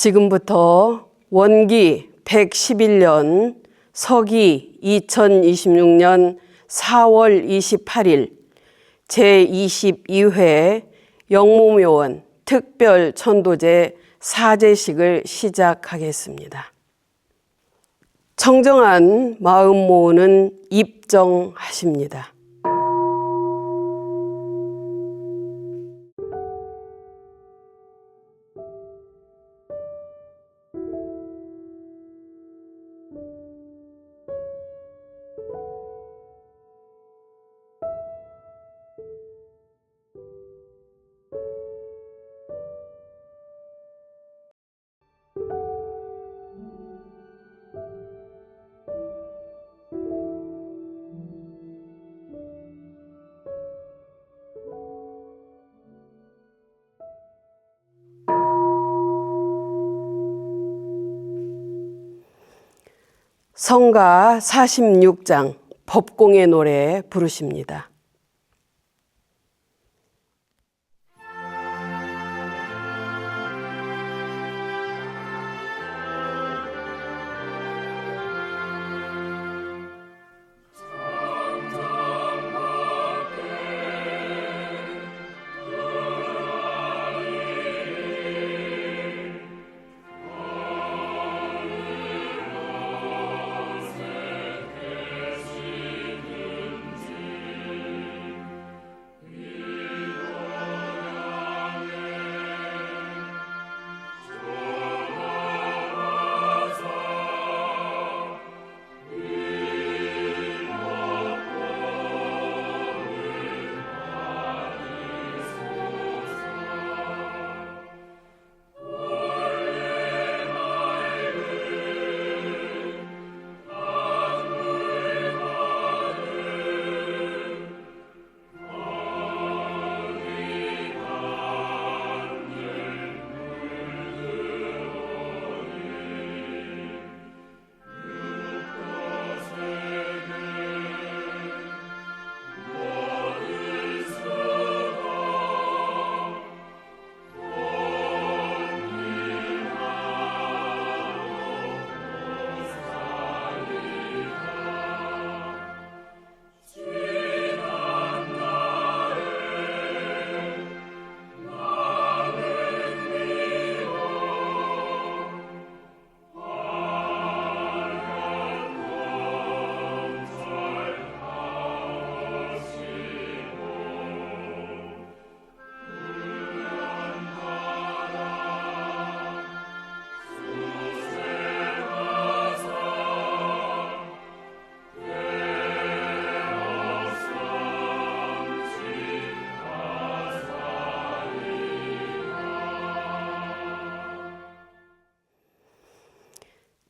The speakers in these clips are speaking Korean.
지금부터 원기 111년 서기 2026년 4월 28일 제22회 영모묘원 특별천도제 사제식을 시작하겠습니다. 청정한 마음 모으는 입정하십니다. 성가 46장 법공의 노래 부르십니다.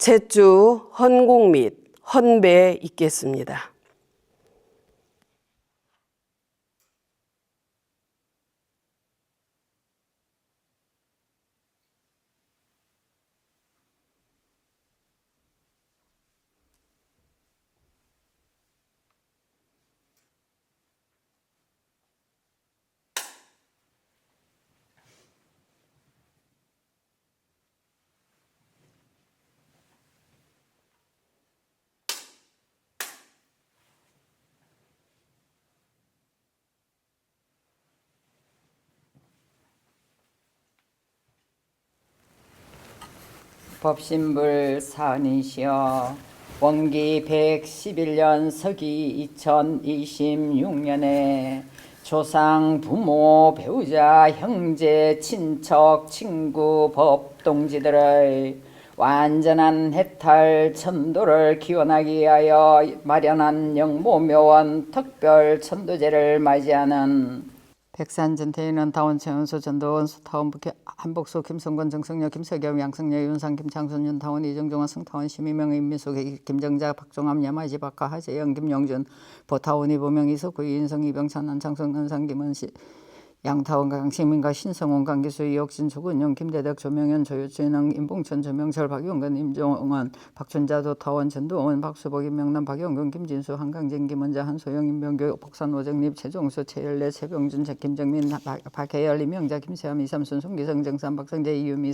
제주 헌공 및 헌배에 있겠습니다. 법신불 사니시여 원기 111년 서기 2026년에 조상, 부모, 배우자, 형제, 친척, 친구, 법동지들의 완전한 해탈 천도를 기원하기 위하여 마련한 영모묘원 특별 천도제를 맞이하는 백산 전태인은 다원 최은수 전도원 수타원 북해 한복수 김성권 정성여 김석영 양성여 윤상 김창순 윤타원 이정종원 성타원 심의명 임미숙 김정자 박종암 야마지 박하 하재영 김영준 보타원 이보명 이석구 이인성 이병찬 안창성 은상 김은시 양타원, 강시민과 신성원, 강기수, 이혁진, 조근용, 김대덕, 조명현, 조유진흥, 임봉천, 조명철, 박용근, 임종원, 박춘자, 도타원, 전두원, 박수복, 임명남, 박영근, 김진수, 한강진, 김원자, 한소영, 임병규, 복산, 오정립, 최종수, 최열래, 최병준, 김정민, 박해열, 이명자, 김세함, 이삼순, 송기성, 정산, 박성재, 이유미,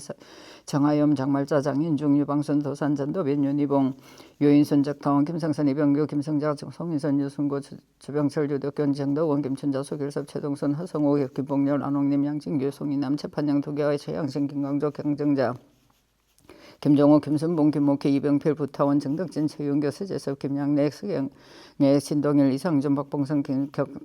정하염, 장말자, 장인중, 유방순, 도산, 전도빈, 윤희봉, 유인순, 적타원, 김성선, 이병규, 김성자, 송인선, 유순고, 주병철, 유덕견, 정덕원, 김춘자, 소길섭, 최동선, 허성호, 김봉렬, 안홍님, 양진규, 송이남, 최판영, 도계와의 최양신, 김광조, 경정자, 김종호, 김순봉, 김목희, 이병필, 부타원, 정덕진, 최윤교, 서재섭, 김양래, 서경래, 신동일, 이상준, 박봉성,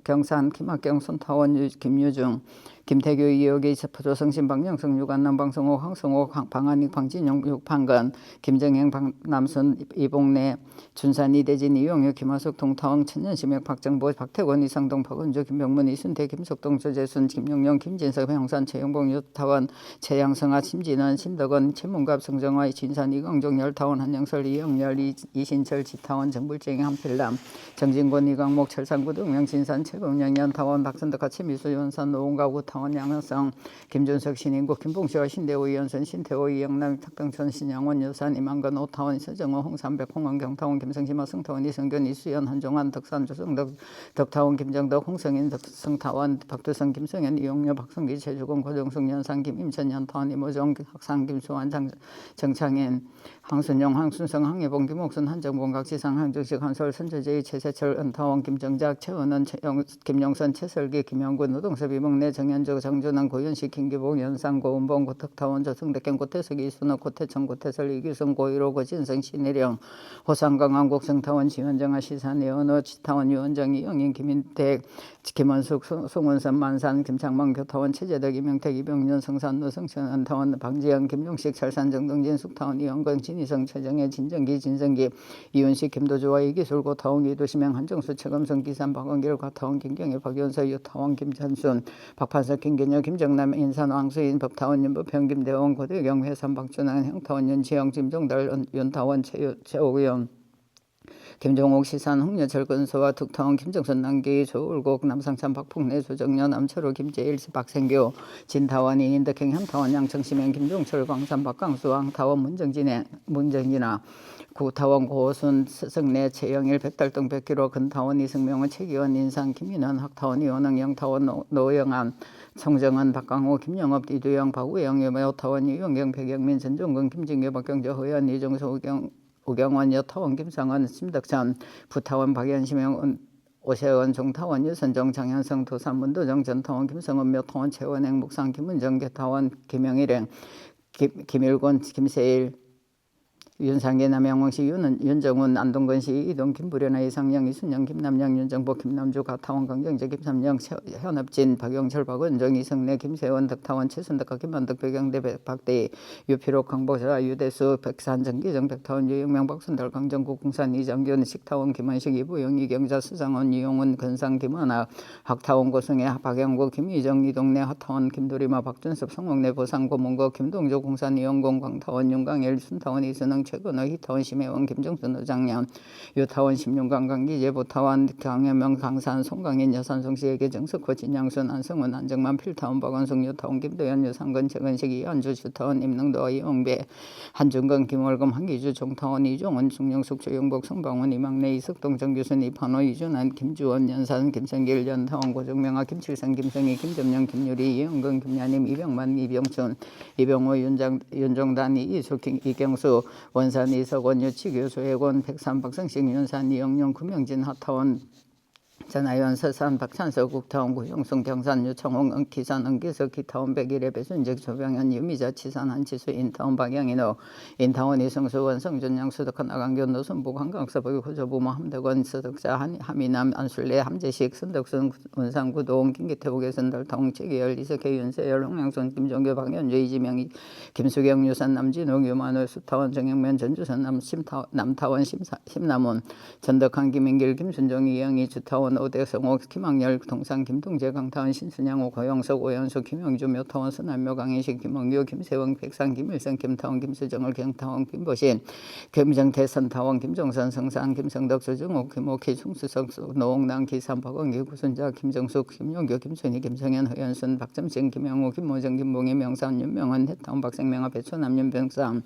경산, 김학경, 손타원, 김유중, 김태규, 이혁이, 조성신, 박영성, 유관남, 방성호, 황성호, 방한익, 방진영, 육판건, 김정행, 남순, 이봉래, 준산, 이대진, 이용유, 김하숙, 동타원, 천년심역, 박정보, 박태권, 이상동, 박은주, 김병문, 이순태, 김석동, 조재순, 김용영, 김진석, 형산, 최영봉, 유타원, 최양성아, 심진원, 신덕원, 최문갑, 성정화, 진산, 이광종, 열타원, 한영설, 이영열, 이신철, 지타원, 정불쟁이, 한필남, 정진권, 이광목, 철산구, 등명, 진산, 최금영, 연타원, 박선덕과 최미수, 연산, 노원가, 우타원, 양현성, 김준석, 신인국, 김봉시와 신대호, 이현선, 신태호, 이영남, 탁병천, 신양원, 여산, 이만건, 오타원, 서정호, 홍삼백, 홍원, 경타원, 김성시마, 성타원, 이성견, 이수연, 한종환, 덕산, 조성덕, 덕타원, 김정덕, 홍성인, 성타원, 박두성, 김성현, 이용료, 박성기, 최주공, 고정숙, 연산, 김임천, 연타원, 이모정, 학상, 김수환, 정창인, 황순영, 황순성, 황예봉, 김옥순, 한정봉, 각지상, 한정식, 한솔, 선조제의, 최세철, 은타원, 김정작, 최원은, 김영선, 최설기, 김영군, 노동섭, 이봉래, 정현주, 정준환, 고윤식, 김기봉, 연상, 고은봉, 고덕타원, 조승덕경, 고태석, 이순호, 고태청, 고태설, 이규성, 고일호, 고진성, 신혜령, 호상강, 한국, 정타원, 지원정아, 시산, 이원호, 지타원, 유원정, 이영인, 김인택, 김원숙, 송원선, 만산, 김창만, 교타원, 최재덕, 이명택, 이병윤, 성산, 노성천, 은타원, 방지영, 김용식, 철산, 정동진, 숙타원, 이영건, 진희성, 최정혜, 진정기, 진성기, 이윤식, 김도주와 이기술, 고타원, 이도시명, 한정수, 최검성, 기산, 박원길, 과타원, 김경일, 박연서, 유타원, 김찬순, 박판석, 김기녀, 김정남, 인산, 왕수인, 법타원, 윤부평, 김대원, 고대경, 회산, 박준환, 형타원, 윤지영, 김종달, 윤타원, 최오구영, 김종옥, 시산, 홍여철, 근소와 득타원, 김정선, 남기, 조울곡, 남상찬, 박풍래, 조정년, 남철호, 김재일, 박생교, 진타원, 이인덕행, 현타원, 양청시명, 김종철, 광산, 박강수, 왕타원, 문정진아, 구타원, 고순, 서성래, 최영일, 백달동, 백기로, 근타원, 이승명은, 최기원, 인상, 김인원, 학타원, 이원흥, 영타원, 노영안, 송정은, 박강호, 김영업, 이두영, 박우영, 여타원, 이용경, 백영민, 전종근, 김진규, 박경재, 허연, 이종수, 우경원, 여타원, 김상원, 심덕천, 부타원, 박연시명, 오세원, 종타원, 유선정, 장현성, 도산, 문도정, 전타원, 김성원, 묘타원, 최원행, 묵상, 김은정, 개타원, 김영일행, 김일권, 김세일, 윤상계, 남양원시, 윤정훈, 안동건시, 이동, 김부련아, 이상영, 이순영, 김남영, 윤정복, 김남주, 가타원, 강정재, 김삼영, 현업진, 박영철, 박은정, 이성래, 김세원, 덕타원, 최순덕과 김만덕, 백영대, 박대희, 유피록, 강보자, 유대수, 백산, 정기정, 백타원, 유영명, 박순달, 강정국, 공산, 이정균, 식타원, 김원식, 이부영, 이경자, 수상원, 이용훈, 근상, 김원아, 학타원, 고승혜, 박영구, 김희정, 이동래, 하타원, 김도리마, 박준섭, 성목래, 보상, 고문고, 김동조, 공산, 이영공, 광타원, 윤강일, 순타원, 이순흥, 최근호, 희타원, 심혜원, 김정순, 의장년, 유타원, 심윤강, 강기재, 보타원, 강현명, 강산, 송강인, 여산송씨에게 정석호, 진양순, 안성훈, 안정만, 필타원, 박원숙, 유타원, 김도현, 유상근, 최근식, 이현주, 주타원, 임능도, 이용배, 한준건, 김월금, 한기주, 종타원, 이종원, 중영숙, 조영복, 성방원, 이막내, 이석동, 정규순, 이판호, 이준환, 김주원, 연산, 김성길, 연타원, 고정명아, 김칠성, 김성희, 김점영, 김유리, 이영근, 김야님, 이병만, 이병춘, 이병호, 윤종단, 이수king, 이경수, 원산, 이석원, 유치교, 조혜권, 백산, 박성식, 윤산, 이영용, 구명진, 하타원, 전하연, 서산, 박찬석, 국타원, 구형성, 경산, 유청홍, 기산, 은기석, 기타원, 백일의 배순직, 조병현, 유미자, 치산, 한치수, 인타원, 박영인호, 인타원, 이성수, 원성준, 양수덕한, 아강견, 노선복, 한강서복, 호조부모, 함덕원, 서덕자, 하미남, 안술래, 함재식, 선덕순, 원상구동, 김기태복의 선달타원, 최기열, 이석혜, 윤세열, 홍양선, 김종교, 박현주, 이지명, 김수경, 유산, 남진욱, 유만호, 수타원, 정영면, 전주선, 남타원, 심남원, 전덕한, 김인길, 김순종, 이영희, 주타원, 김타원, 오대성호, 김학열, 동상, 김동재, 강타원, 신순양호, 고영석, 오연수, 김영주, 묘타원, 서남묘, 강인식, 김홍규, 김세원, 백상, 김일성, 김타원, 김수정을, 경타원, 김보신, 김정태, 선타원, 김종선, 성상, 김성덕, 조정옥, 김옥희, 충수석, 노홍남, 기삼, 박원기, 구순자, 김정숙, 김용규, 김순희, 김성현, 허연순, 박점신, 김영호, 김모정, 김봉희, 명산, 윤명원, 해타원, 박생명아, 배초남, 윤병삼,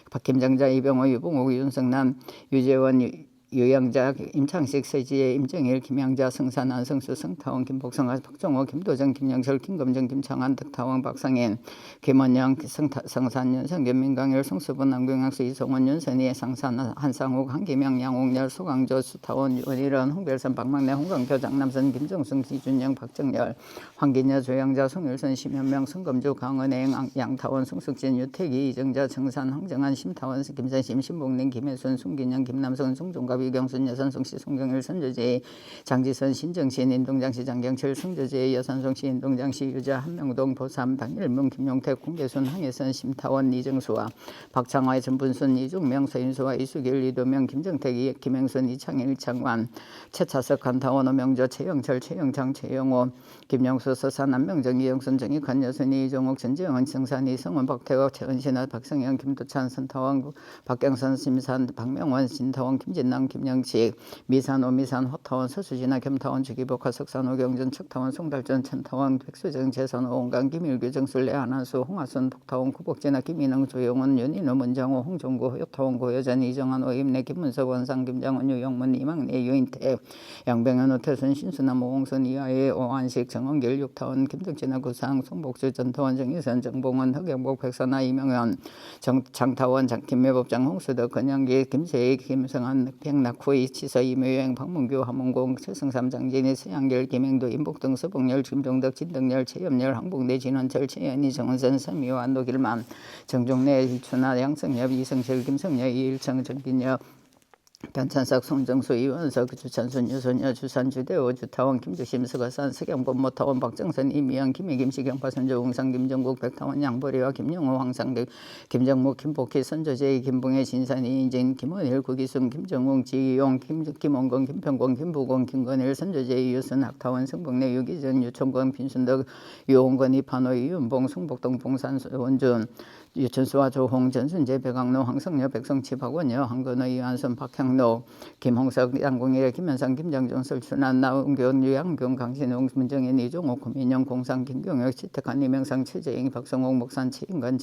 박김장자, 이병호, 유봉옥, 윤성남, 유재원, 유영자, 임창식, 세지혜, 임정일, 김양자, 성산, 안성수, 성타원, 김복성, 박종호, 김도정, 김영철, 김금정, 김창환, 덕타원, 박상인, 김원영, 성산, 윤성겸, 민강열, 성수분, 남경학수, 이성원, 윤선희, 상산, 한상욱, 한기명, 양옥열, 소강조, 수타원, 원일원, 홍별선, 박막내, 홍강표, 장남선, 김정승, 이준영, 박정열, 황기녀, 조영자, 송일선, 심현명, 성검주, 강은행, 양타원, 송숙진, 유태기, 이정자, 정산, 황정한, 심타원, 김선심, 신봉ninh, 김혜순, 송기영, 김남선, 송종갑, 이경순, 여산송씨, 송경일, 선조제, 장지선, 신정신, 인동장씨, 장경철, 송조제, 여산송씨, 인동장씨, 유자, 한명동, 보삼, 박일문, 김용택, 공계순, 황혜선, 심타원, 이정수와 박창화의 전분순, 이중명, 서인수와 이수길, 이도명, 김정택, 김행순, 이창일, 이창관, 최차석, 한타원, 오명조, 최영철, 최영창, 최영호, 김영수, 서산, 안명정, 이영순, 정익환, 여순이, 이종옥, 전재원, 정산, 이성원, 박태호, 최은신아, 박성현, 김도찬, 선타원, 박경선, 심산, 박명원, 신타원, 김진남, 김영식, 미산, 오미산, 호타원, 서수진아, 겸타원, 주기복화, 석산, 오경전, 척타원, 송달전, 천타원, 백수정, 재선, 오은강, 김일규, 정술래, 한한수, 홍하순, 복타원, 구복진아, 김인흥, 조영원, 윤인호, 문장호, 홍종구, 호타원, 고여전, 이정한, 오임내, 김문석, 원상, 김장원, 유영문, 이망래, 유인태, 양병현, 오태순, 신수남, 오홍선, 이하예, 오한식, 정원길, 육타원, 김덕진아, 구상, 송복주, 전타원, 정희선, 정봉원, 흑영복, 백선아, 이명현, 장타원, 김매법장, 홍수덕, 건영기, 김세희, 김성한, 백낙후, 이치서, 이묘행, 박문규, 함문공, 최승삼, 장진희, 서양길, 김행도, 임복등, 서복열, 김종덕, 진덕열, 최엽열, 항복내, 진원철, 최연희, 정은선, 서미호, 안도길만, 정종래, 이춘하, 양성엽, 이성철, 김성여, 이일청, 정빈엽, 변찬석, 송정수, 이원석, 주찬순, 유소녀, 주산, 주대호, 주타원, 김주심, 서거산, 서경범, 모타원, 박정선, 이미영, 김혜김, 시경파, 선조, 웅상, 김정국, 백타원, 양보리와 김영호, 황상득, 김정목, 김복희, 선조제이, 김봉혜, 진산, 이인진, 김원일, 구기순, 김정웅, 지용, 김원건, 김평공, 김부공, 김건일, 선조제이, 유순, 학타원, 성복래, 유기전, 유총건, 빈순덕, 유홍건, 이판호, 이윤봉, 송복동, 봉산, 원준, 유천수와 조홍, 전순재, 백악로, 황성여, 백성치, 박원여, 한건호, 이완선, 박향로, 김홍석, 양공일, 김현상, 김장종, 설춘한, 나은경, 유양경, 강신웅, 문정인, 이종옥, 고민영, 공상, 김경혁, 치택한, 이명상, 최재잉, 박성옥, 목산, 최인관,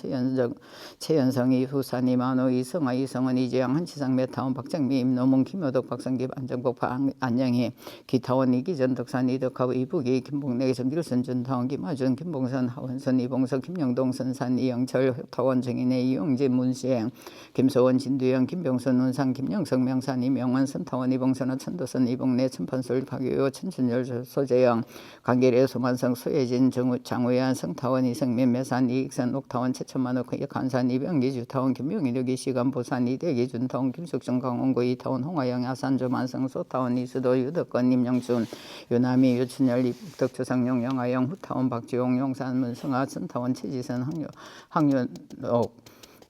최연성, 이후산, 이만호, 이성아, 이성원, 이재양, 한치상, 메타원, 박정미, 임노문, 김효덕, 박성기, 안정복, 안영희, 기타원, 이기전, 덕산, 이덕하고, 이북이, 김봉래, 정길선, 준타원, 김하준, 김봉선, 하원선, 이봉석, 김영동, 선산, 이영철, 타원, 정인의 이용진, 문시행, 김소원, 진두영, 김병선, 운상, 김영석, 명산, 이명원, 선타원, 이봉선호, 천도선, 이봉래, 천판솔, 박유호, 천춘열, 소재영, 강계래, 소만성, 소예진, 장우현, 성타원, 이성민, 매산, 이익선, 옥타원, 최천만호, 간산, 이병기, 주타원, 김명일, 여기시간, 보산, 이대기, 준타원, 김숙정, 강원구, 이타원, 홍화영, 야산, 조만성, 소타원, 이수도, 유덕건, 임영순, 유남이, 유춘열, 이북덕, 조상용, 영하영, 후타원, 박지용, 용산, 문성아, 선타원, 최지선, 항윤옥,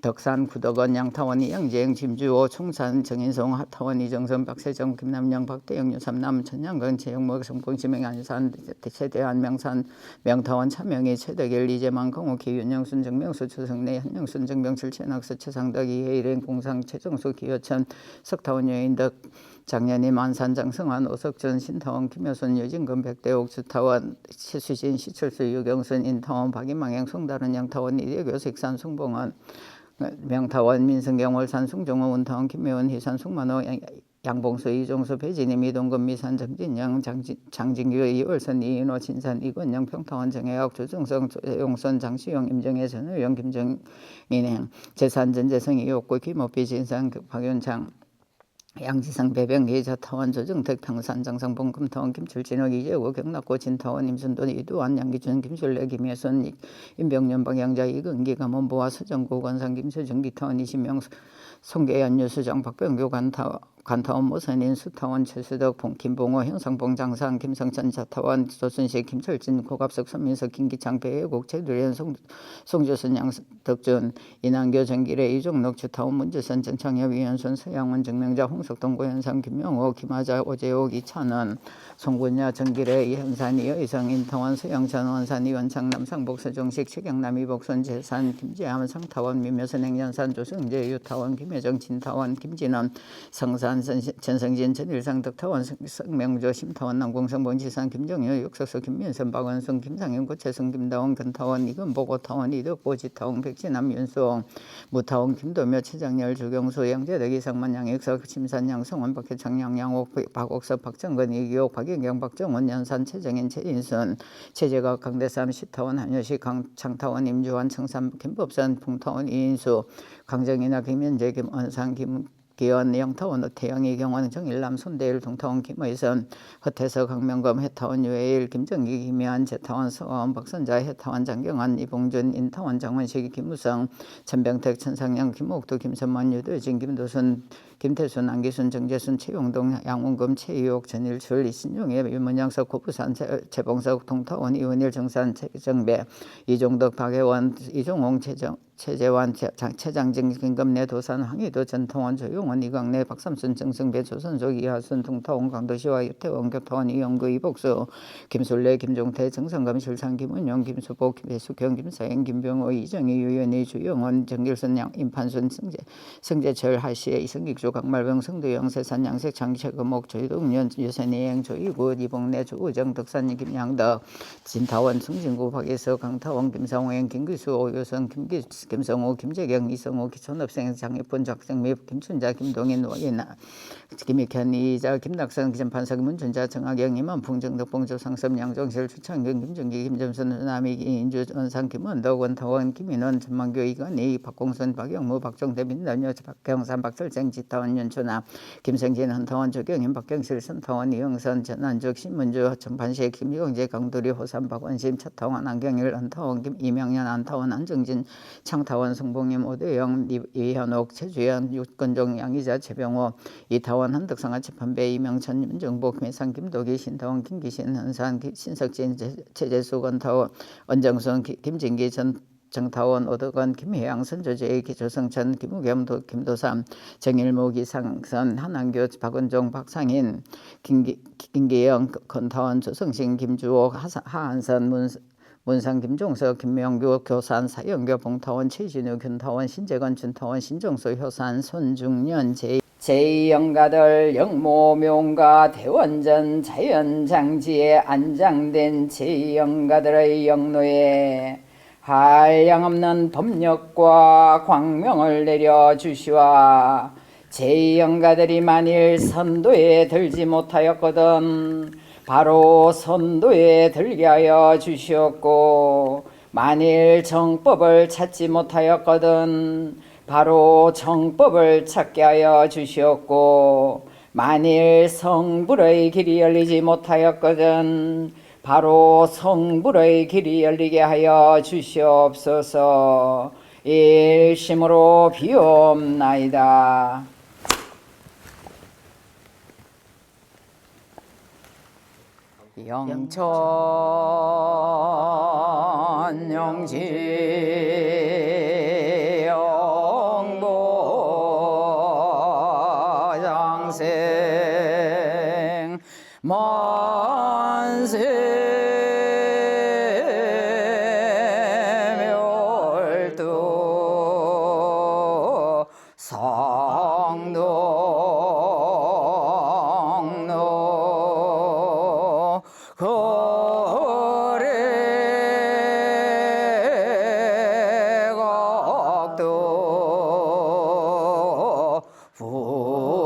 덕산, 구덕원, 양타원, 이영재영, 김주호, 총산, 정인송, 하타원, 이정선, 박세정, 김남영, 박대영, 유삼남, 천양건, 최영목, 성공지명, 안산, 최대한, 명산, 명타원, 차명희, 최덕일, 이재만, 공옥희, 윤영순, 정명수, 추성래, 한영순, 정병철, 최낙수, 최상덕, 이혜일행, 공상, 최정수, 기여천, 석타원, 여인덕, 장년이, 만산, 장성환, 오석전, 신타원, 김효순, 유진금, 백대옥, 주타원, 최수진, 시철수, 유경순, 인타원, 박인망행, 송다른, 양타원, 이대교, 색산, 송봉원, 명타원, 민성경, 월산, 송정호, 운타원, 김매원, 희산, 송만호, 양봉수, 이종수, 배진임, 이동건, 미산, 정진영, 장진규, 이월선, 이인호, 진산, 이건영, 평타원, 정혜학, 조정성, 조용선, 장시영, 임정혜, 전우영, 김정인행, 재산, 전재성, 이옥구, 김옥비, 진상, 박윤창, 양지상, 배병기, 자타원, 조정택, 평산, 장상봉, 금타원, 김출진옥, 이재호, 경락고, 진타원, 임순돈, 이두환, 양기준, 김술래, 김혜선, 임병년, 박양자, 이근기, 감원보와 서정구, 관상, 김서정, 기타원, 이신명, 송계연, 유수정, 박병규, 관타원 모선인 수타원 최수덕 김봉호 형상봉 장상 김성천 자타원 조순식 김철진 고갑석 선민석 김기창 배혜국 최두련 송조선 양덕준 이난교 정길래 이종록 주타원 문재선 정창엽 이현순 서양원 정명자 홍석동 고현상 김명호 김하자 오재옥 이찬원 송군야 정길래 이현산 이의성 인타원 서영천 원산 이원창 남상복 서정식 최경남 이복선 재산 김재함 상타원 민묘선 행연산 조성재 유타원 김혜정 진타원 김진원 성산 전성진 전일상 덕타원 성명조 심타원 남공성 bon지산 김정효 육석서 김민선 박원성 김상현 고채성 김다원 근타원 이건복 오타원 이덕보 지타원 백진남 윤수홍 무타원 김도묘 최장렬 주경수 양재덕 이상만 양익석 심산 양성원 박혜창 양양옥 박옥섭 박정근 이기옥 박영경 박정원 연산 최정인 최인순 최재각 강대삼 시타원 한여식 강창타원 임주환 청산 김법선 풍타원 이인수 강정인아 김현재 김원상 기원 영타원 오태영 이경원 정일남 손대일 동타원 김의선 허태서 강명검 해타원 유해일 김정기 김희한 제타원 서원 박선자 해타원 장경환 이봉준 인타원 장원식 김우성 천병택 천상영 김옥도 김선만 유도진 김도순 김태순 안기순 정재순 최용동 양원금 최유옥 전일출 이신용의 윤문양석 고부산 최봉석 동타원 이원일 정산 최정배 이종덕 박혜원 이종홍 최재환 최장진 김금내 도산 황희도 전통원 조용원 이광래 박삼순 정승배 조선족 이하순 동타원 강도시와 유태원 교타원 이영구 이복수 김술래 김종태 정성감 실상 김은영 김수복 배숙형 김사행 김병호 이정희 유연희 주영원 정길선 임판순 성재철 하시에 이승익주 강말병 성도영 세산 양색 장채금옥 조희동년 유선이행 조이구 이봉래 조우정 덕산 김양덕 진타원 승진구 박예서 강타원 김상호행 김기수 오유선 김성호 김재경 이성호 기촌업생 장예폰 작성립 김춘자 김동인 오예나 김익현 이자 김낙선 기전판사 김문춘자 정학영 임한풍 정덕봉 조상섭 양정실 주창경 김정기 김점선 남희 인주 원상 김원덕 원타원 김인원 전망교 이건희 박공선 박영무 박정대 민남여 박경산 박설정 지타원 연초나 김성진 한타원 조경임 박경실 선타원 이영선 전한적 신문주 전판식 김용재 강도리 호산 박원심 차타원 안경일 한타원 이명년 안타원 안정진 창타원 성봉임 오대영 이현옥 최주연 육건종 양이자 최병호 이타원 한덕상 아치판배 이명천 윤정복 김해상 김도기 신타원 김기신 한산 신석진 최재수 건타원 언정선 김진기 정타원 오덕원 김혜양 선조제 조성천 김우겸 김도삼 정일모 기상선 한한교 박은종 박상인 김기영 건타원 조성신 김주옥 하한선 문상 김종석 김명규 교산 사영교 봉타원 최진우 견타원 신재건 준타원 신정수 효산 손중년 제2영가들 영모명가 대원전 자연장지에 안장된 제2영가들의 영노에 한량없는 법력과 광명을 내려주시와 제2영가들이 만일 선도에 들지 못하였거든 바로 선도에 들게 하여 주시옵고 만일 정법을 찾지 못하였거든 바로 정법을 찾게 하여 주시옵고 만일 성불의 길이 열리지 못하였거든 바로 성불의 길이 열리게 하여 주시옵소서. 일심으로 비옵나이다. 영천 영지 영보장생 만세 멸도 상동로 거래각도 부궁어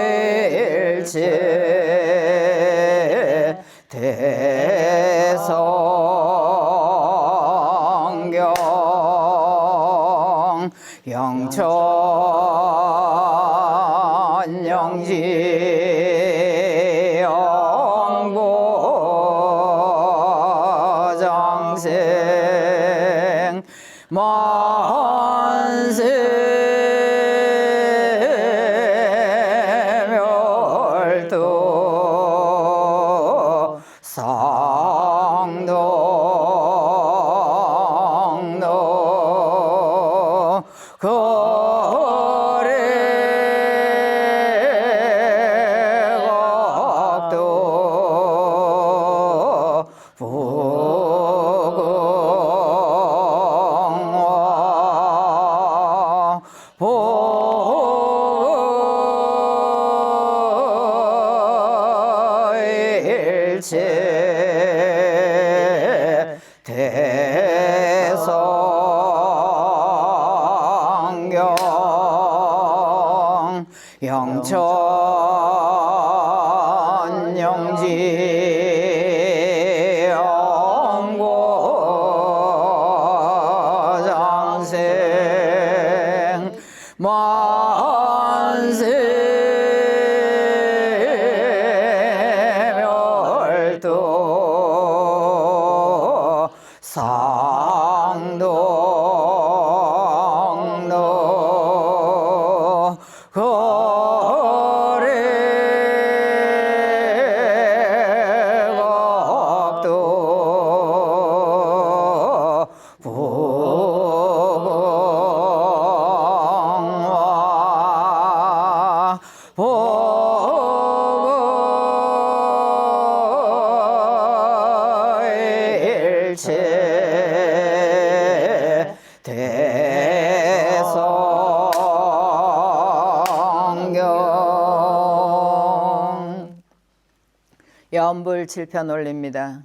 보일체 대성경 영천 영지 영보 일체 대성경 영천 영지 영고장생 만세 멸도 상동로 거래곡도 부공화 일체 대성경 연불 7편 올립니다.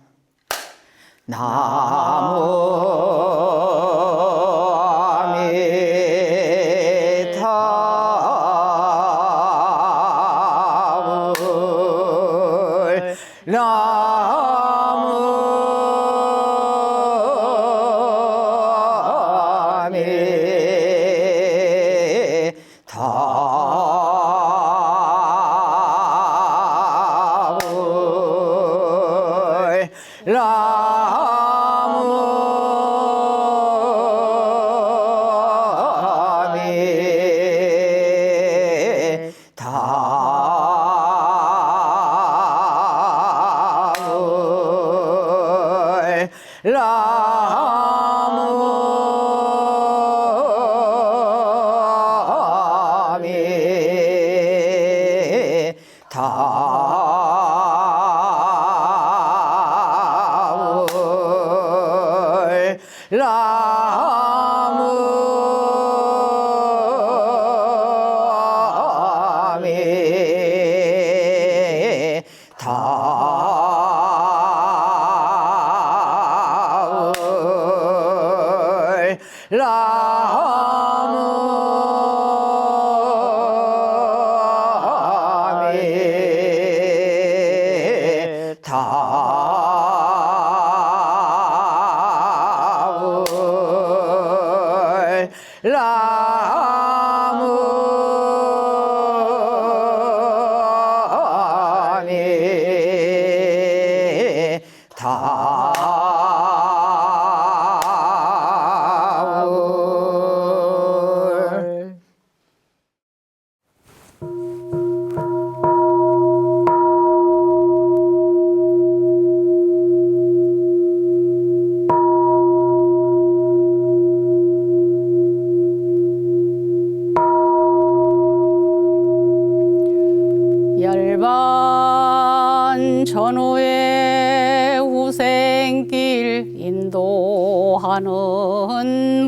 열반 전후의 후생길 인도하는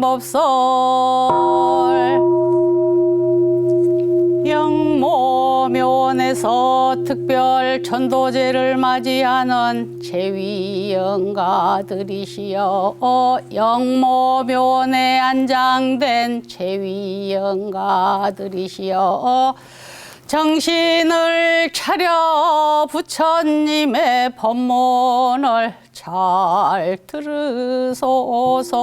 법설 영모면에서 특별 천도제를 맞이하는 제위영가들이시여 영모면에 안장된 제위영가들이시여 정신을 차려 부처님의 법문을 잘 들으소서.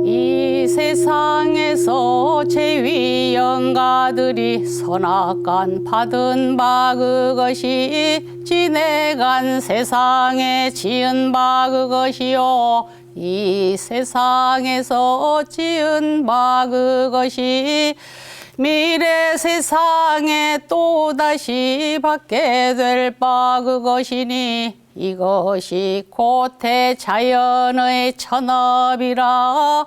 이 세상에서 제위영가들이 선악간 받은 바 그것이 지내간 세상에 지은 바 그것이요 이 세상에서 지은 바 그것이 미래 세상에 또다시 받게 될 바 그것이니 이것이 곧대 자연의 천업이라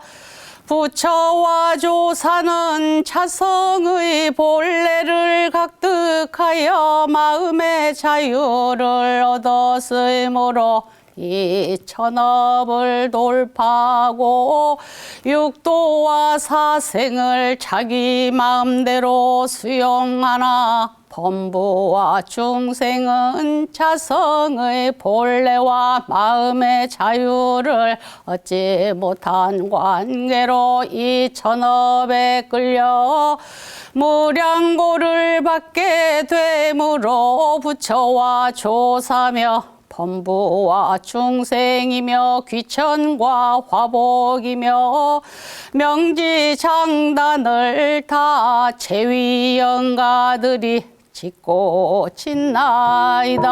부처와 조사는 자성의 본래를 각득하여 마음의 자유를 얻었으므로 이 천업을 돌파하고 육도와 사생을 자기 마음대로 수용하나 범부와 중생은 자성의 본래와 마음의 자유를 얻지 못한 관계로 이 천업에 끌려 무량고를 받게 되므로 부처와 조사며 범부와 중생이며 귀천과 화복이며 명지장단을 다 제위영가들이 짓고 짓나이다.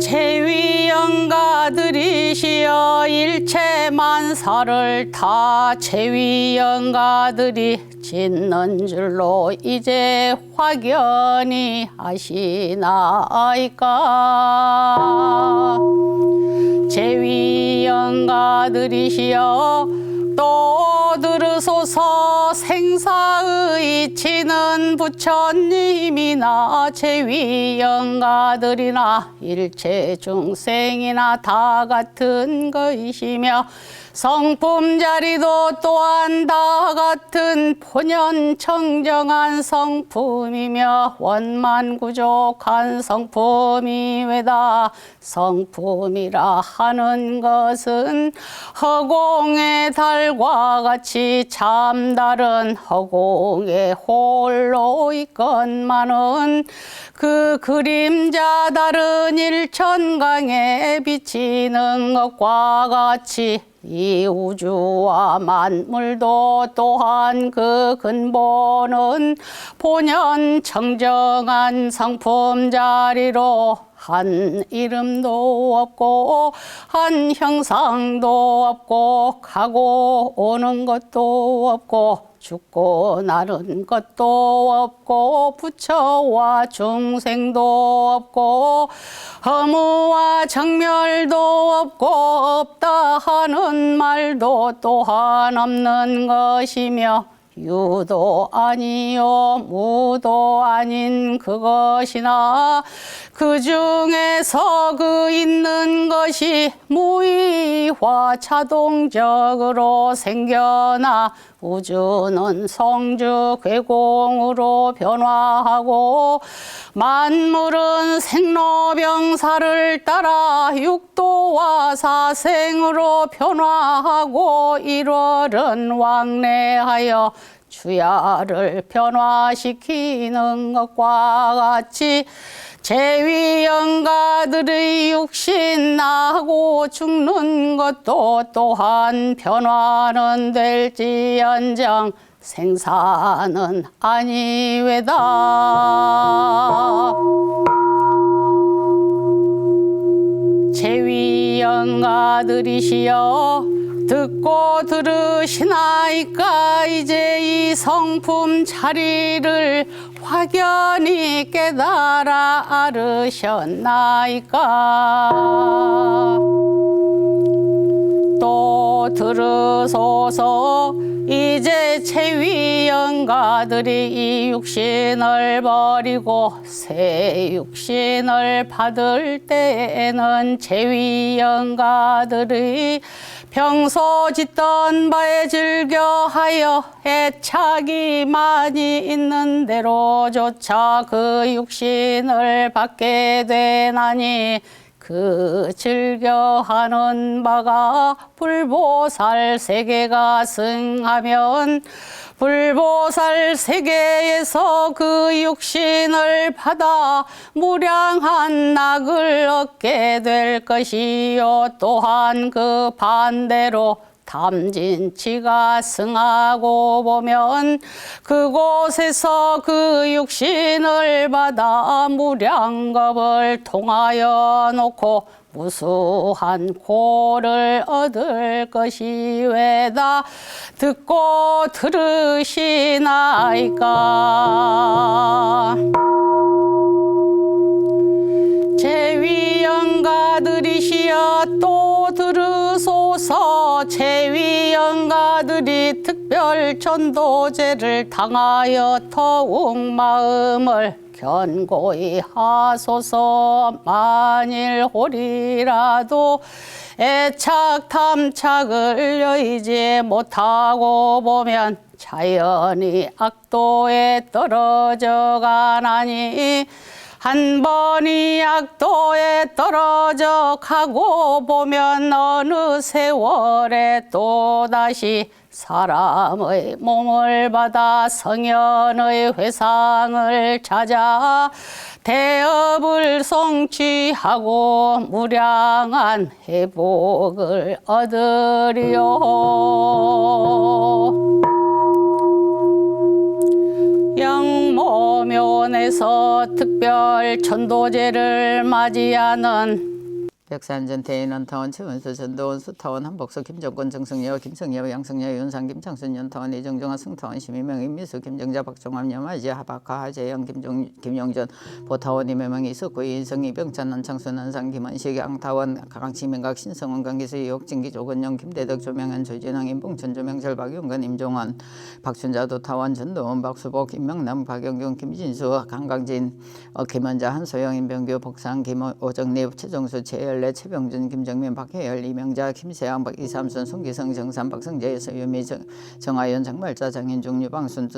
제위영가들이시여 일체만사를 다 제위영가들이 짓는 줄로 이제 확연히 아시나이까. 제위영가들이시여 또 들으소서. 생사의 치는 부처님이나 제위영가들이나 일체 중생이나 다 같은 것이시며 성품 자리도 또한 다 같은 본연 청정한 성품이며 원만구족한 성품이외다. 성품이라 하는 것은 허공의 달과 같이 참다른 허공에 홀로 있건만은 그 그림자 다른 일천강에 비치는 것과 같이 이 우주와 만물도 또한 그 근본은 본연 청정한 성품 자리로 한 이름도 없고 한 형상도 없고 가고 오는 것도 없고 죽고 나는 것도 없고 부처와 중생도 없고 허무와 정멸도 없고 없다 하는 말도 또한 없는 것이며 유도 아니요 무도 아닌 그것이나 그 중에서 그 있는 것이 무의화 자동적으로 생겨나 우주는 성주 괴공으로 변화하고 만물은 생로병사를 따라 육도와 사생으로 변화하고 일월은 왕래하여 주야를 변화시키는 것과 같이 제위영가들의 육신 나고 죽는 것도 또한 변화는 될지언정 생사는 아니외다. 제위영가들이시여 듣고 들으시나이까. 이제 이 성품 자리를 확연히 깨달아 알으셨나이까. 또 들으소서. 이제 제위영가들이 이 육신을 버리고 새 육신을 받을 때에는 제위영가들이 평소 짓던 바에 즐겨하여 애착이 많이 있는 대로조차 그 육신을 받게 되나니 그 즐겨하는 바가 불보살 세계가 승하면 불보살 세계에서 그 육신을 받아 무량한 낙을 얻게 될 것이요 또한 그 반대로 담진치가 승하고 보면 그곳에서 그 육신을 받아 무량겁을 통하여 놓고 무수한 고를 얻을 것이 외다. 듣고 들으시나이까. 제위영가들이시여 또 들으소서. 제위영가들이 특별 전도제를 당하여 더욱 마음을 견고히 하소서. 만일 홀이라도 애착 탐착을 여의지 못하고 보면 자연이 악도에 떨어져 가나니 한 번이 악도에 떨어져 가고 보면 어느 세월에 또다시 사람의 몸을 받아 성현의 회상을 찾아 대업을 성취하고 무량한 회복을 얻으리요. 영모면에서 특별 천도제를 맞이하는 백산전 대인원 타원 최원수 전도원 수타원 한복서 김정권 정승여 김성여 양성여 윤상 김창순 연타원 이정종화 승타원 심의명 임미수 김정자 박종암 여마지 하박하 하재영 김용전 보타원 임혜명 이석구 인성 이병찬 난창순 난상 김원식 양타원 강치민각 신성원 강기수 이옥진기 조건영 김대덕 조명현 조진왕 임봉천 조명철 박용건 임종원 박춘자도 타원 전도원 박수복 김명남 박영경 김진수 강강진 김원자 한소영 임병규 복상 김오정립 최정수 최열 최병준, 김정민, 박혜열, 이명자, 김세양, 이삼순, 송기성, 정산, 박성재, 서유미, 정하연, 장말자, 장인중, 유방순,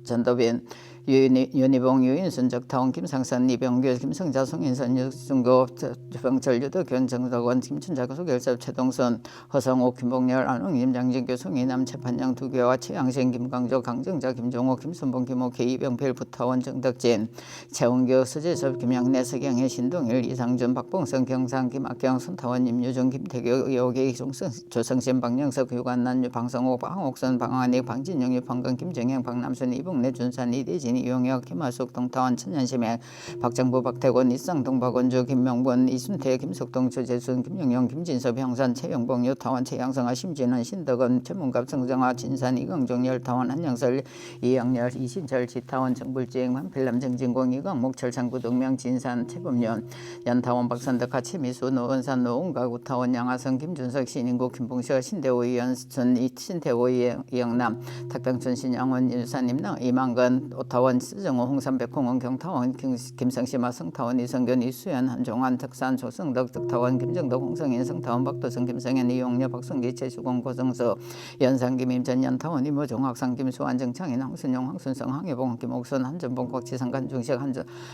전도빈, 윤희봉, 유인순, 적타원, 김상선, 이병규, 김성자, 송인선, 유승고, 주병철, 유덕현, 정덕원, 김춘자, 소결섭, 최동선, 허성옥, 김봉열, 안웅임, 장진규, 송이남, 최판영, 두교와 최양생, 김광조, 강정자, 김종호, 김순봉, 김옥희, 이병필, 부타원, 정덕진, 최원교, 서재섭, 김양래, 서경혜, 신동일, 이상준, 박봉성, 경상, 김학경, 손타원, 임유정, 김태교, 여기, 조성신, 박영석, 유관난, 방성호, 방옥선, 방한익, 방진영, 유방건, 김정영, 박남순, 이봉래, 준산, 이대진, 이용혁, 김하숙, 동타원, 천연심해, 박정부, 박태권, 이상동, 박원주, 김명본, 이순태, 김석동, 조재순, 김영영, 김진섭, 형산, 최영봉, 유타원, 최양성아, 심진원, 신덕원, 최문갑, 성정아, 진산, 이광종, 열타원, 한영설, 이영열, 이신철, 지타원, 정불징, 한필남, 정진공, 이광목, 철창구, 동명, 진산, 최범년, 연타원, 박선덕, 가치미수, 노원산, 노원가, 우타원, 양하성, 김준석, 신인국, 김봉시어, 신대호, 이연순, 신태호, 이영남, 탁병춘, 신양원, 윤산, 이만건, 오타원, 스정호, 홍산, 백홍원, 경타원, 김성시마, 성타원, 이성견, 이수연, 한종환, 덕산, 조성덕, 덕타원, 김정덕, 홍성인, 성타원, 박도성, 김성현, 이용녀, 박성기, 최수공, 고성서, 연상, 김임전, 연타원, 이모종, 학상, 김수환, 정창인, 황순용, 황순성, 황혜봉, 김옥선, 한전봉, 곽지성, 간중식,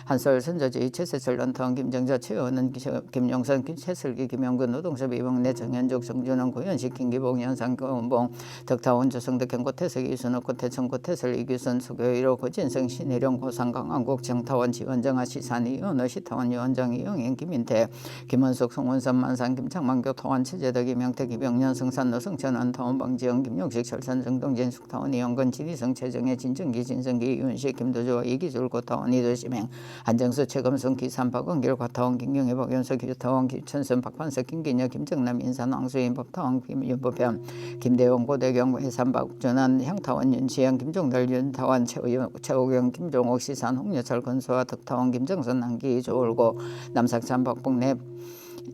한설, 선저지, 최세철, 연타원, 김정자, 최원은, 김용선, 최슬기, 김영근, 노동섭, 이봉래, 정현juk, 정준원, 고현식, 김기봉, 연상, 고은봉, 덕타원, 조성덕, 경고태석, 이순옥, 고태청, 고태설, 이규선, 수교일호, 고진성, 신혜령, 고상, 강한국, 정타원, 지원정아, 시산, 이은호, 시타원, 유원장, 이영인, 김인태, 김원숙, 송원선, 만산, 김창만, 교타원, 최재덕, 이명택, 이병년, 성산, 노성천, 안타원, 방지영, 김용식, 철산, 정동진, 숙타원, 이영건, 지리성, 최정혜, 진정기, 진성기, 이윤식, 김도조, 이기줄, 고타원, 이도심행, 한정수, 최검성, 기산, 박원길, 과타원, 김경희, 박연석, 규타원, 김천선, 박판석, 김기녀, 김정남, 인산, 왕수인, 법타원, 김윤보편, 김대원, 고대경, 해산, 박준환, 향타원, 윤시영, 김종달, 윤타원, 최호경, 김종옥, 시산, 홍여철, 건수와 덕타원, 김정선, 남기, 조울고, 남삭산, 박봉래,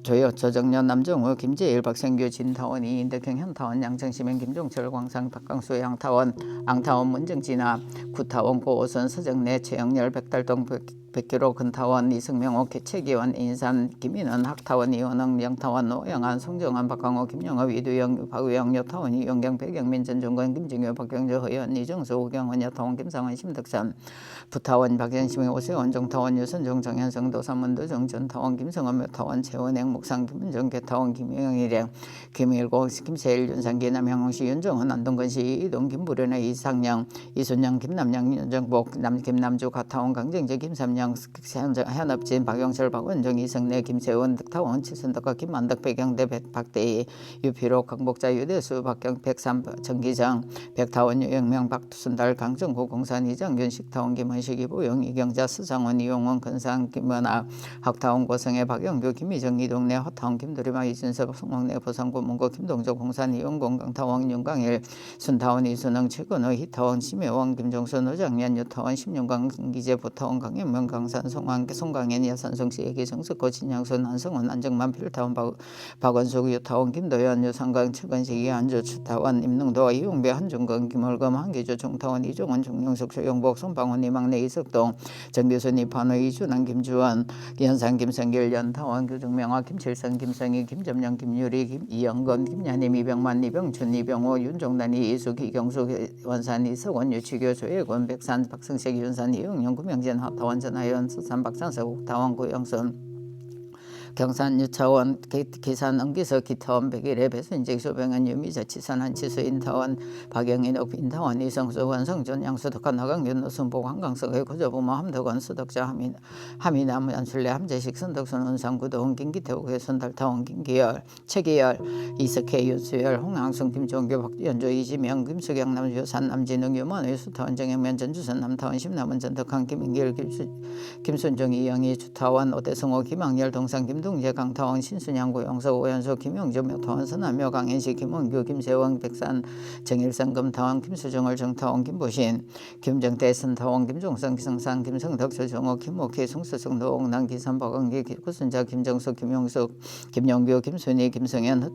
조정년, 남정우, 김재일, 박생규, 진타원, 이인덕형, 현타원, 양정시민, 김종철, 광상, 박강수, 양타원, 앙타원, 문정진아, 구타원, 고오선, 서정래, 최영열, 백달동, 백기로, 근타원, 이승명호, 최기원, 인산, 김인원, 학타원, 이원흥, 영타원, 노영한, 송정환, 박강호, 김영업, 이두영, 박우영, 여타원, 이용경, 백영민, 전종건, 김정효, 박경주, 허연, 이정수, 우경원, 여타원, 김상원, 심덕산, 부타원, 박영심의 오세원, 정타원, 유선종, 정현성, 도산문도, 정전타원, 김성원, 여타원, 최원행, 목상, 김은정, 개타원, 김영일행, 김일고, 김세일, 윤상기, 남영홍시, 윤정은, 안동건시, 이동, 김부련의 이상영, 이순영, 김남영, 윤정복, 김남주, 가타원, 강정재, 김삼영, 현업진, 박영철, 박원정, 이성래, 김세원, 덕타원, 최선덕과 김만덕, 백영대, 박대희, 유피로, 강복자, 유대수, 박경, 백삼, 정기장, 백타원, 유영명, 박순달, 강정구, 공산, 이장균, 식타원, 김원식, 이보영, 이경자, 수상원, 이용원, 건상, 김원아, 학타원, 고성의 박영규, 김희정, 이동래, 허타원, 김도리마, 이준섭, 송목래, 보성구, 문고, 김동조, 공산, 이용공, 강타원, 윤광일, 순타원, 이순흥, 최건호, 희타원, 심혜원, 김종선, 노장년, 유타원, 심윤광, 기재, 보타원, 강현명, 강산 송강현 여산성시 애기 정석고 진양수 난성원 안정만 필타원 박원숙 유타원 김도현 유상강 최건식 이한주 추타원 임능도 이용배 한중건 김월검 한기주 종타원 이종원 종영숙 조영복 손방원 이막내 이석동 정교순 이판호 이준환 김주원 연산 김성길 연타원 교정명화 김칠선 김성희 김점영 김유리 이영건 김야님 이병만 이병춘 이병호 윤종단 이희숙 이경숙 원산 이석원 유치교 조혜권 백산 박승식 윤산 이용영 구명진 하타원 전하연 서산 박산석 옥타원 고영선 경산 유차원 기산 응기서 기타원 백일의 배순직 소병한 유미자 치산 한치수 인타원 박영인옥 인타원 이성수 원성준 양수덕한 하강윤 노순복 한강석의 고조부모 함덕원 수덕자 하미남 연술래 함재식 선덕선 원상구동 김기태옥 회순달타원 김기열 최기열 이석혜 윤수열 홍항순 김종교 박연조 이지명 김수경 남유산 남진웅 유만의 수타원 정영면 전주선 남타원 심남원 전덕한 김인길 김순종 이영희 주타원 오대성호 김학열 동상 김동재 강타원 신순양 고영석 오연소 김용조 묘타원 선남묘 강현식 김원규 김세원 백산 정일성 금타원 김수정을 정타원 김보신 김정태 선타원 김종성 기성산 김성덕 조정호 김옥희 송수석 노옥남 기산 박은기 구순자 김정숙 김용숙 김용규 김순희 김성현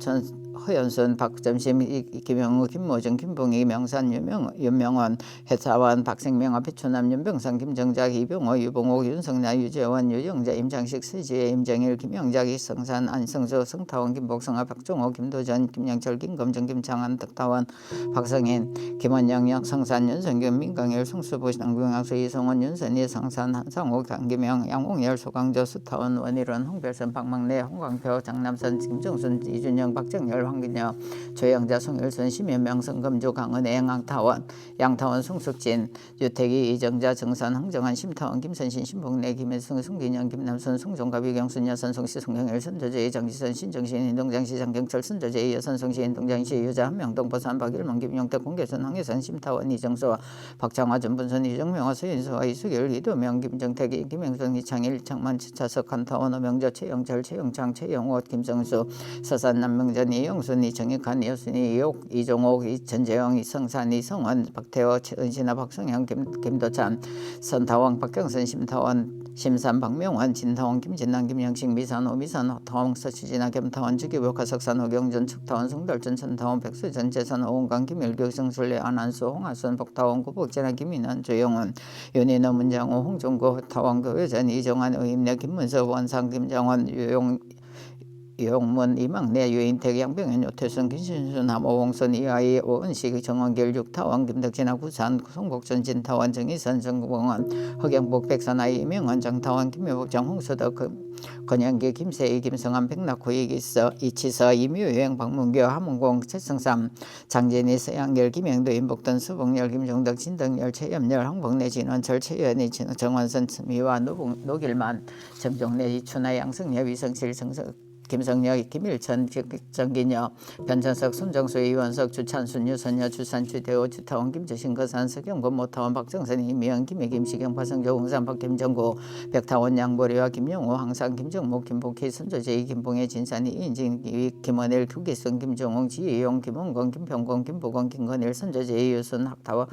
허연순 박점심 김영우 김모정 김봉희 명산 윤명원 해사원 박생명 앞이초남 윤병상 김정작 이병호 유봉옥 윤성나 유재원 유영자 임장식 서지혜 임정일 김영작 이성산 안성조 성타원 김복성아 박종호 김도전 김영철 김검정 김창한 덕타원 박성인 김원영 성산 윤성균 민강일 송수보 남궁학수 이성원 윤선희 성산 한상호 강기명 양홍열 소강조 수타원 원일원 홍별선 박막래 홍광표 장남선 김정순 이준영 박정열 황균여 조영자 송일순 심연명 성금조 강은 애양타원 양타원 송숙진 유택이 이정자 정산 황정한 심타원 김선신 신봉래 김혜승 송기년 김남선 송종갑 이경순 여선 송시 송영일 선조제 장지선 신정신 인동장시 장경철 선조제 여선 송시 인동장시 유자 한명동 보산 박일만 김용택 공개선 황혜선 심타원 이정수와 박창화 전분선 이정명화 서인수와 이수길 이도명 김정택 김영선 이창일 창만 차석 한타원 오명조 최영철 최영창 최영호 김성수 서산 남명전 이영순 이정익한 이여순이 이옥 이종옥 이전재영 이성산 이성원 박태호 최은신아 박성영 김도찬 선타원 박경선 심타원 심산 박명환 진타원 김진남 김영식 미산호 미산호 타원 서치진아 겸타원 주기복 가석산 호경전 축타원 송달전 천타원 백수전 재산 오은강 김일교 성술래 안한수 홍하선 복타원 구복진아 김인환 조영훈 윤인호 문장호 홍종고 타원 교회전 이정환 의임내 김문서 원상 김정원 유용문 이막내 유인택 양병현 요태순 김신순 함오홍선 이하이 오은식 정원길 육타원 김덕진아 구산 송곡전 진타원 정의선 정공원 허경복 백산아이 이명원 장타원 김묘복 장홍수덕 건영기 김세희 김성한 백낙호 이기서 이치서 이묘유행 박문교 함흥공 최승삼 장진희 서양열 김영도 인복던 수봉열 김종덕 진덕열 최염열 황복내 진원철 최연희 정원선 미화 노길만 정종래 이춘하 양승엽 이성실 정석 김성혁, 김일천, 정기녀, 변천석, 손정수, 이원석, 주찬순, 유선여, 주산, 주대호, 주타원, 김재신, 거산, 서경권, 모타원, 박정선, 이미영, 김해, 김시경, 화성조, 홍산, 박김정구, 백타원, 양보리와 김영호, 항상, 김정목, 김복희, 선조제이, 김봉혜, 진산이, 이인진, 김원일, 규기성, 김정홍, 지혜용, 김원건, 김평건, 김보건, 김건일, 선조제이, 유순, 학타원,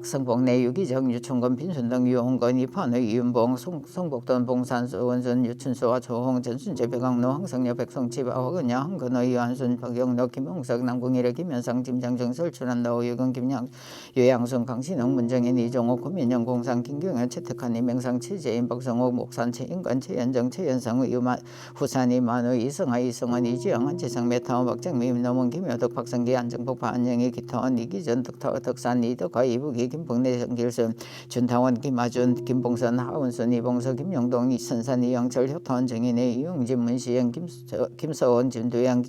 성복내, 유기정, 유충건, 빈순등, 유홍건, 이판의, 이윤봉, 송복돈, 봉산수, 원순, 유춘수와 조홍, 전순재, 백왕로, 황성여 백성치 박은여 한근호 이완순 박영로 김홍석 남궁일의 김현상 김장정 설출한 나오유근 김양 유양순 강신홍 문정인 이종옥 고민영 공상 김경현 채택한 이명상 최재인 박성옥 목산 최인관 최연정 최연성 의유만 후산 이만우 이성하 이성원 이지영 한재상 메타원 박정미 임노문 김효덕 박성기 안정복 반영희 기타원 이기전 덕산 이덕화 이북이 김봉내 정길순 준타원 김아준 김봉선 하운순 이봉서 김용동 이선산 이영철 효타원 정인의 이용진 문시 김서원, 진도양,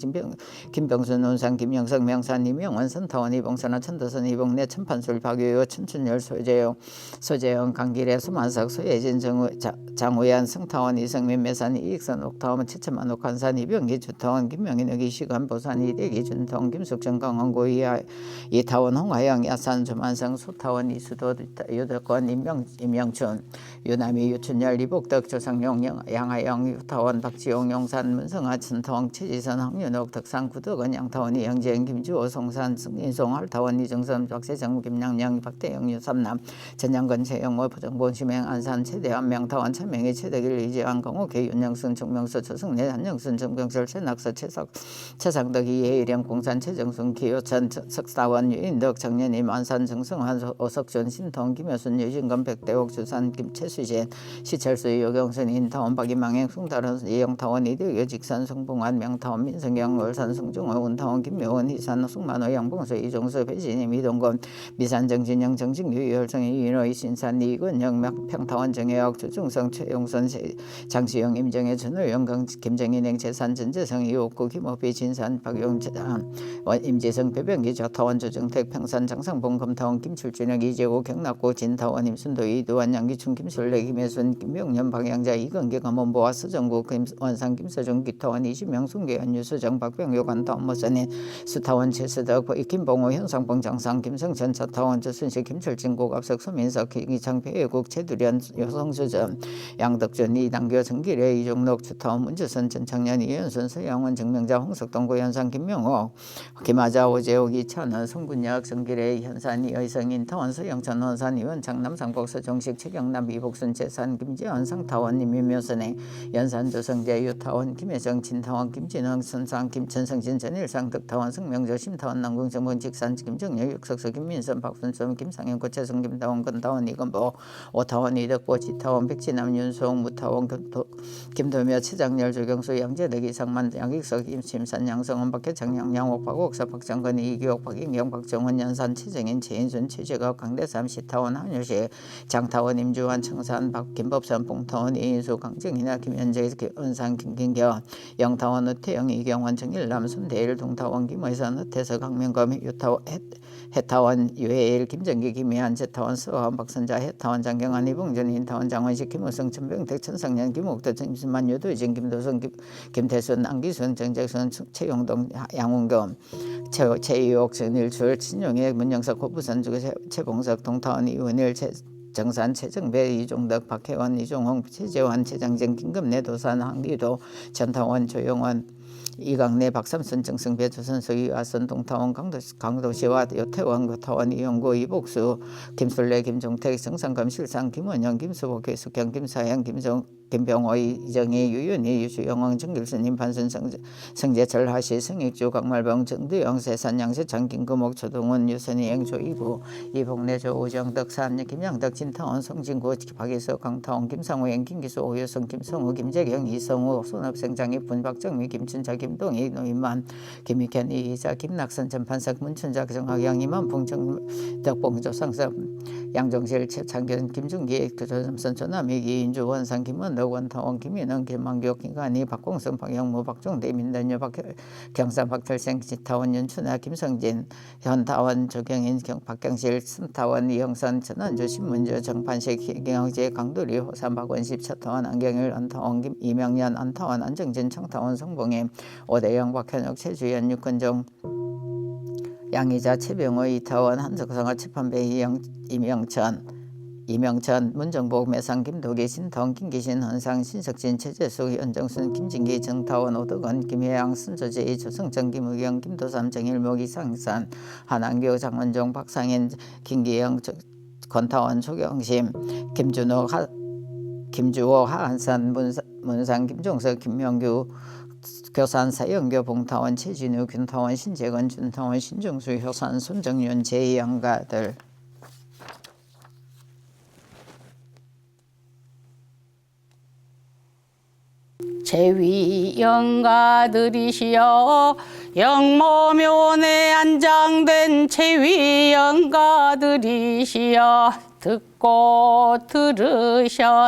김병순, 논산, 김영석, 명산, 이명원, 선타원, 이봉선아, 천도선, 이봉내, 천판술, 박유효, 천춘열, 소재영, 강길의 수만석, 소예진, 장우ያን, 성타원, 이성민, 매산, 이익선, 옥타원, 최천만, 옥한산, 이병기, 주타원, 김명인, 이시간, 보산, 이대기, 준통, 김숙정, 강원고, 이타원, 홍화영, 야산, 조만성, 소타원, 이수도, 유덕권, 임영춘, 유남이, 유춘열, 이복덕, 조상용, 양하영, 유타원, 박지용, 용산, 양산 문성아 천타원 최지선 황윤옥 덕산 구덕원 양타원 이영재영 김주호 송산 승인송 할타원 이정선 박세정 김양양 박대영 유삼남 전양건 최영호 부정본 심행 안산 최대한 명타원 천명희 최덕일 이재환 강호계 윤영순 정명수 조승래 한영순 정병철 최낙서 최상덕 이해일영 공산 최정순 기호천 석사원 유인덕 정년이 만산 정성환 오석준 신통 김여순 유진건 백대옥 주산 김채수진 시철수 요경선 인타원 박이망행 숭다른 이영타원 이대교 직산 성봉환 명타원 민성경 월산 성중호 운타원 김묘원 희산 숙만호 양봉수 이종수 배진임 이동건 미산 정진영 정직유 열정희 이인호 이신산 이근영 평타원 정혜옥 주중성 최용선 장시영 임정혜 전우영 김정인행 재산 전재성 이옥구 김호비 진산 박용재단 임재성 배병기 좌타원 조정택 평산 장상봉 검타원 김출준영 이재호 경락고 진타원 임순도 이두환 양기춘 김술래 김혜순 김명년 방향자 이건계 감원보아 서정구 김원상 김서중 기타원 이시명 숭계현 유수정 박병효 관타원 모선인 수타원 최수덕 김봉호 현상봉 장상 김성천 차타원 조순식 김철진 고갑석 소민석 기기창 배혜국 최두련 여성수전 양덕준 이당교 정기래 이종록 주타원 문주선 전창년 이현순 서양원 정명자 홍석동 고현상 김명옥 김하자 오재옥 이찬원 송군역 정기래 현산 이의성인 타원 서영천 원산 이원창 남상복 서정식 최경남 이복순 재산 김재원 상타원 임민묘선행 연산 조성재 유타원 김혜정 진타원 김진흥 선상 김천성진 전일상 덕타원 성명조 심타원 남궁정본 직산 김정렬 육석서 김민선 박순선 김상현 고채성 김타원 건타원 이건보 오타원 이덕보 지타원 백진남 윤송 무타원 김도묘 최장렬 조경수 양재덕 이상만 양익석 임심산 양성원 박혜창 양양옥 박옥사 박정건 이기옥 박인경 박정원 연산 최정인 최인순 최재갑 강대삼 시타원 한효시 장타원 임주환 청산 김법산 봉타원 이인수 강정이나 김현재 은산 김긴경 영타원 의태영 이경환 정일남 순대일 동타원 김의선 흑태서 강명검 유타원 해타원 유해일 김정기 김희한 제타원 서원 박선자 해타원 장경환 이봉준 인타원 장원식 김우성 천병택 천상년 김옥도 정신만 유도진 김도성 김태순 안기순 정재순 최용동 양웅겸 최유옥 전일출 친용의 문영석 고부선 주거 최봉석 동타원 이원일 정산 최정배 이종덕 박혜원 이종홍 최재환 최장정 김금래 도산 황리도 전타원 조영원 이강래 박삼순 정승배 조선수 이화선 동타원 강도시와 요태원 고타원 이영구 이복수 김술래 김종택 정상감 실상 김원영 김수복 계숙경 김사양 김병호 이정희 유윤희 유수영왕 정길수님 판순 성재철 하시 성익주 강말병 정두영 세산 양세창 김금옥 조동원 유선희 eng조 이부 이복래 조우정덕 산 김양덕 진타원 성진구 박예석 강타원 김상우 김기수 오유성 김성우 김재경 이성우 손업생장 이분 박정미 김춘자 김동희 노인만 김익현 이희자 김낙선 전판석 문춘자 정학영 이만풍 정덕봉 조상섭 양정실 최창견 김중기 조점선 조남희 이인주 원상 김원덕 원타원 김인원 김만교 김관희 박공성 박영무 박종대 민단여 경산 박철생 지타원 연춘아 김성진 현타원 조경인 박경실 순타원 이영선 전원주 신문주 정판식 경제 강도리 호산 박원십 차타원 안경일 안타원 이명년 안타원 안정진 청타원 성봉임 오대영 박현욱 최주연 육건종 양희자 최병호 이타원 한석성화 최판배 이명천 문정복 매상 김도기 신통 김기신 헌상 신석진 최재숙 연정순 김진기 정타원 오덕원 김혜양 순조제 조성정 김의경 김도삼 정일목 이상산 한안교 장원종 박상인 김기영 권타원 조경심 김주호 하한산 문상 김종석 김명규 교산 사영교 봉타원 최진우 균타원 신재건 준타원 신정수 효산 손정윤 제2양가들 제위 영가들이시여 영모묘에 안장된 제위 영가들이시여 듣고 들으셨나이까.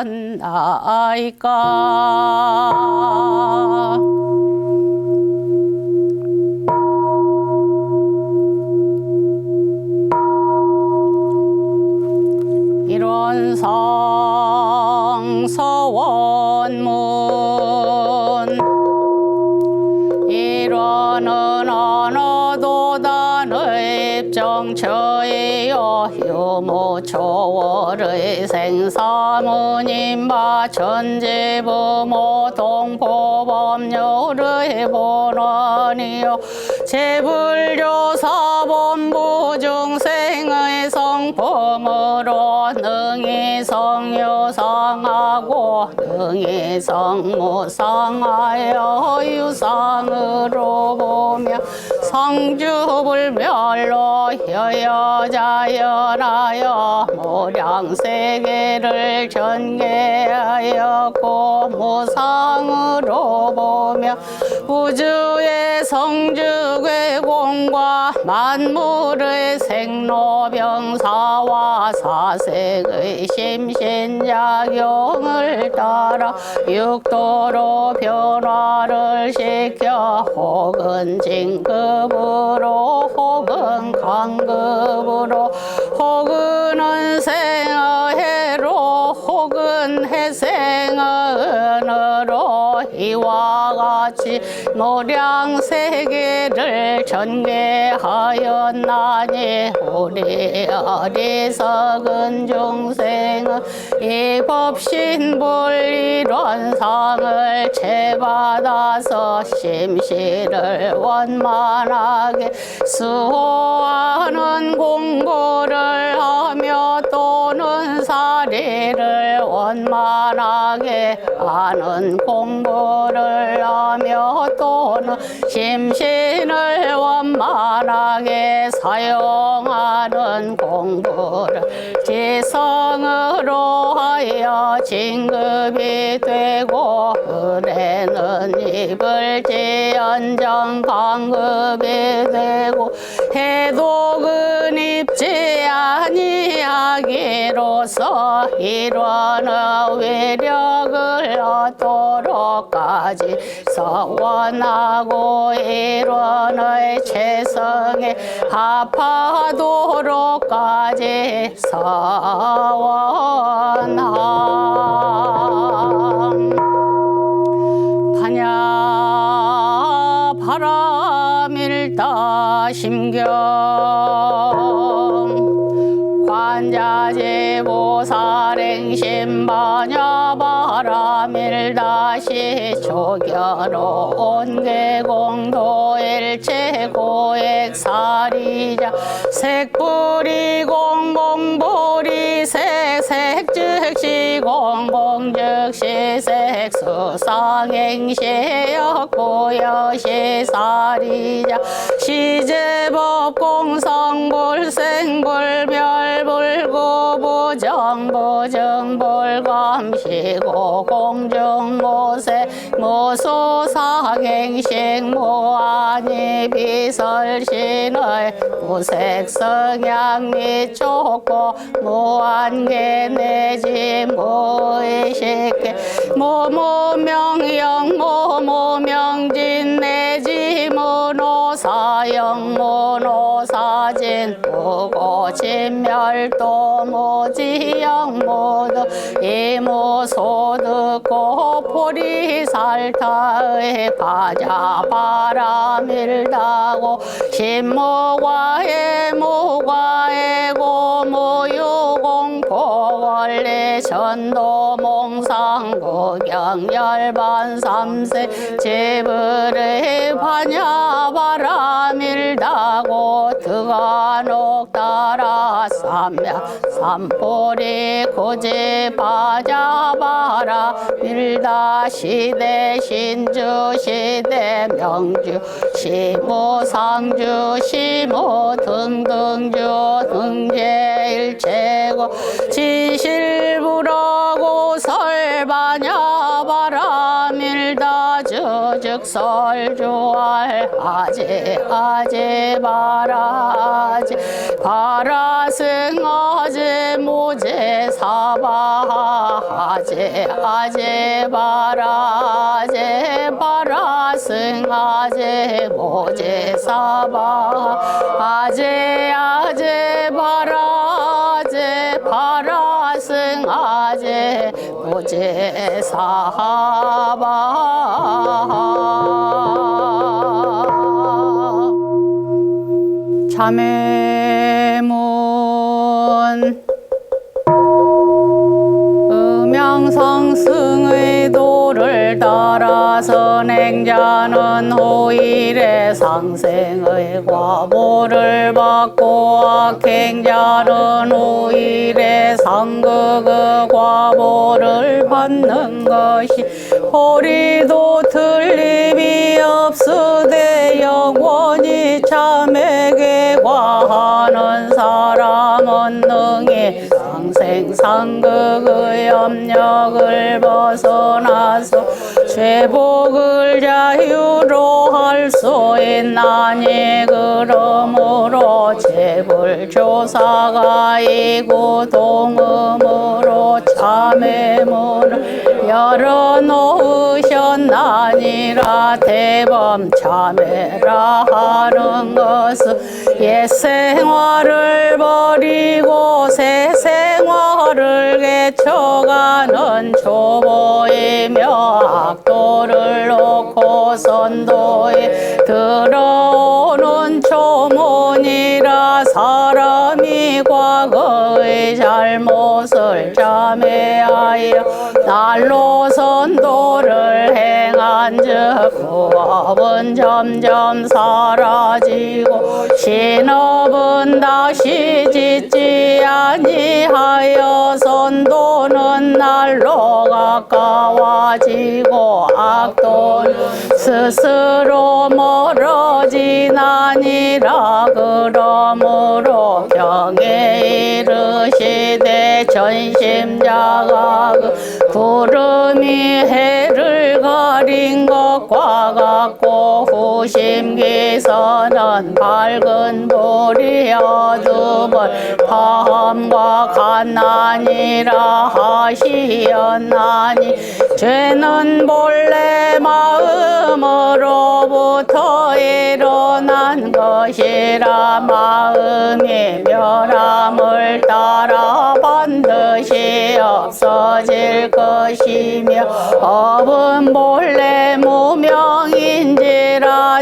일원성 서원문 일원은 어느 도단의 입정처에요 유무초월의 생사무님바 천지부모 동포법률의 본원이요 제불조사본부 중생의 성품으로 능히 성유상하고 능히 성무상하여 유상으로 보며 성주불멸로 여여자연하여 무량세계를 전개하였고 무상으로 보며 우주의 성주괴공과 만물의 생로병사와 사색의 심신작용을 따라 육도로 변화를 시켜 혹은 진급으로 혹은 강급으로 혹은 은생의 해로 혹은 해생의 은으로 이와 같이 무량세계를 전개하였나니 우리 어리석은 중생은 이 법신불이론상을 채받아서 심시를 원만하게 수호하는 공부를 하며 또는 사리를 원만하게 하는 공부를 하며 또는 심신을 원만하게 사용하는 공부를 지성으로 하여 진급이 되고 은혜는 입을지언정 강급이 되고 해독은 입지 아니하기로서 일원의 위력을 얻도록까지 서원하고 일원의 최성에 합하도록까지 서원함. 반야 바람일다 심경 관자지보살행심 반야 바람일다시 조견호 온계공도일체 고액사리자 색불이 공공불이 색즉시 공공즉시 색수상행시역고여시 사리자 시제법 공성불생불멸불고부정부정불감시고 공정모세 모소사행식 무아니 비설신의 무색성향 및 좁고 무한계 내지 무의식계 무무명영 무무명진 내지 무노사영 무노사진 무고진멸도 무지영 무득 이무소득고 포리살타의 바자바람일다고 신무과의 무과의고 무유공포 원래 전도몽상구경열반 삼세 지불의 반야바람일다고 드간옥따라 삼야 삼포리 고지바자바라 밀다 시대 신주 시대 명주 시무상주 시무 등등주 등제일체고 지실부라고 설반야바람일다 주즉설주알 아제 바라지 바라승 아제 모제 사바 아제 바라제 바라승 아제 모제 사바 아제 바라제 바라승 아제 모제 사바 자매문 음양상승의 도를 따라서 냉자는 호일의 상생의 과보를 받고 악행자는 호일의 상극의 과보를 받는 것이 호리도 틀림이 없으되 영원히 참에게 과하는 사람은 능히 상생상극의 염력을 벗어나서 죄복을 자유로 할 수 있나니 그러므로 재불조사가 이고 동음으로 참의 문을 열어놓으셨나니라. 대범 참회라 하는 것은 옛 생활을 버리고 새 생활을 개척하는 초보이며 악도를 놓고 선도에 들어오는 초문이라. 사람이 과거의 잘못을 참회하여 날로 선도를 행한즉 그 업은 점점 사라지고 신업은 다시 짓지 아니하여 선도는 날로 가까워지고 악도는 스스로 멀어지나니라. 그러므로 경에 이르시되 전심자가 그 구름이 해를 가린 것과 같고 후심기서는 밝은 불이 어둠을 파함과 같나니라 하시었나니 죄는 본래 마음으로부터 일어난 것이라. 마음이 멸함을 따라 반드시 없어질 것이며 업은 본래 무명인지라.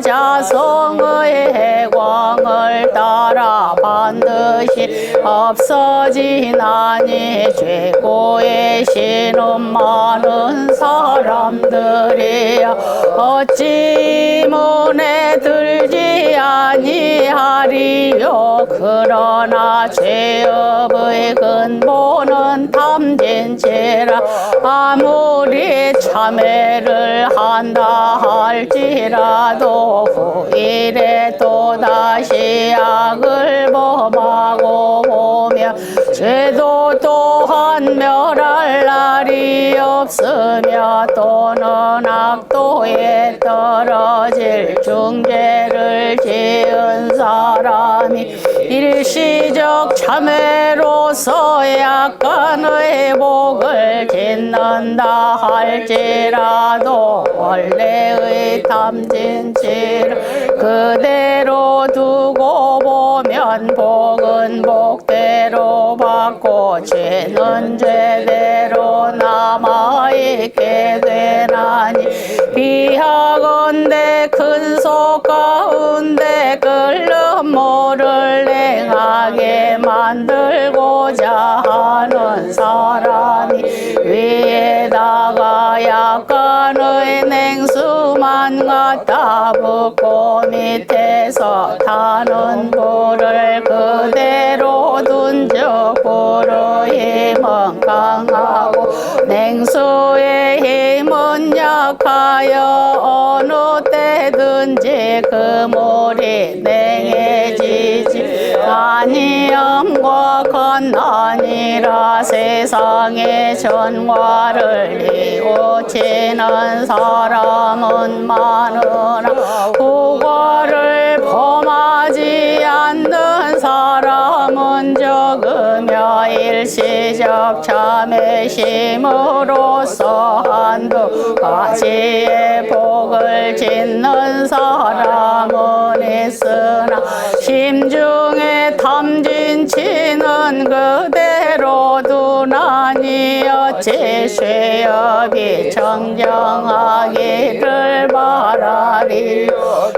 자성의 해광을 따라 반드시 없어지나니 최고의 신은 많은 사람들이여 어찌 문에 들지 아니하리요. 그러나 죄업의 근본은 탐진치라. 아무리 참회를 한다 할지라도 후일에 또다시 악을 범하고 보면 죄도 또한 멸할 날이 없으며 또는 악도에 떨어질 중죄를 지은 사람이 일시적 참회로서 약간의 복을 짓는다 할지라도 원래의 탐진치를 그대로 두고 보면 복은 복대로 받고 죄는 죄대로 남아있게 되나니 비하건대 큰 속 가운데 끓는 물을 냉하게 만들고자 하는 사람이 위에다가 약간의 냉수만 갖다 붓고 밑에서 타는 불을 그대로 둔즉 불의 힘은 강하고 냉수의 힘은 약하여 어느 때든지 그 물이 냉해지지 아니함과 같나니라. 세상의 전과를 뉘우치는 사람은 많으나 후과를 범하지 않는 사람은 적으며 일시적 참회심으로써 한두 가지의 복을 짓는 사람은 있으나 심중에 탐진치는 그대로 두나니 어찌 죄업이 정정하기를 바라리.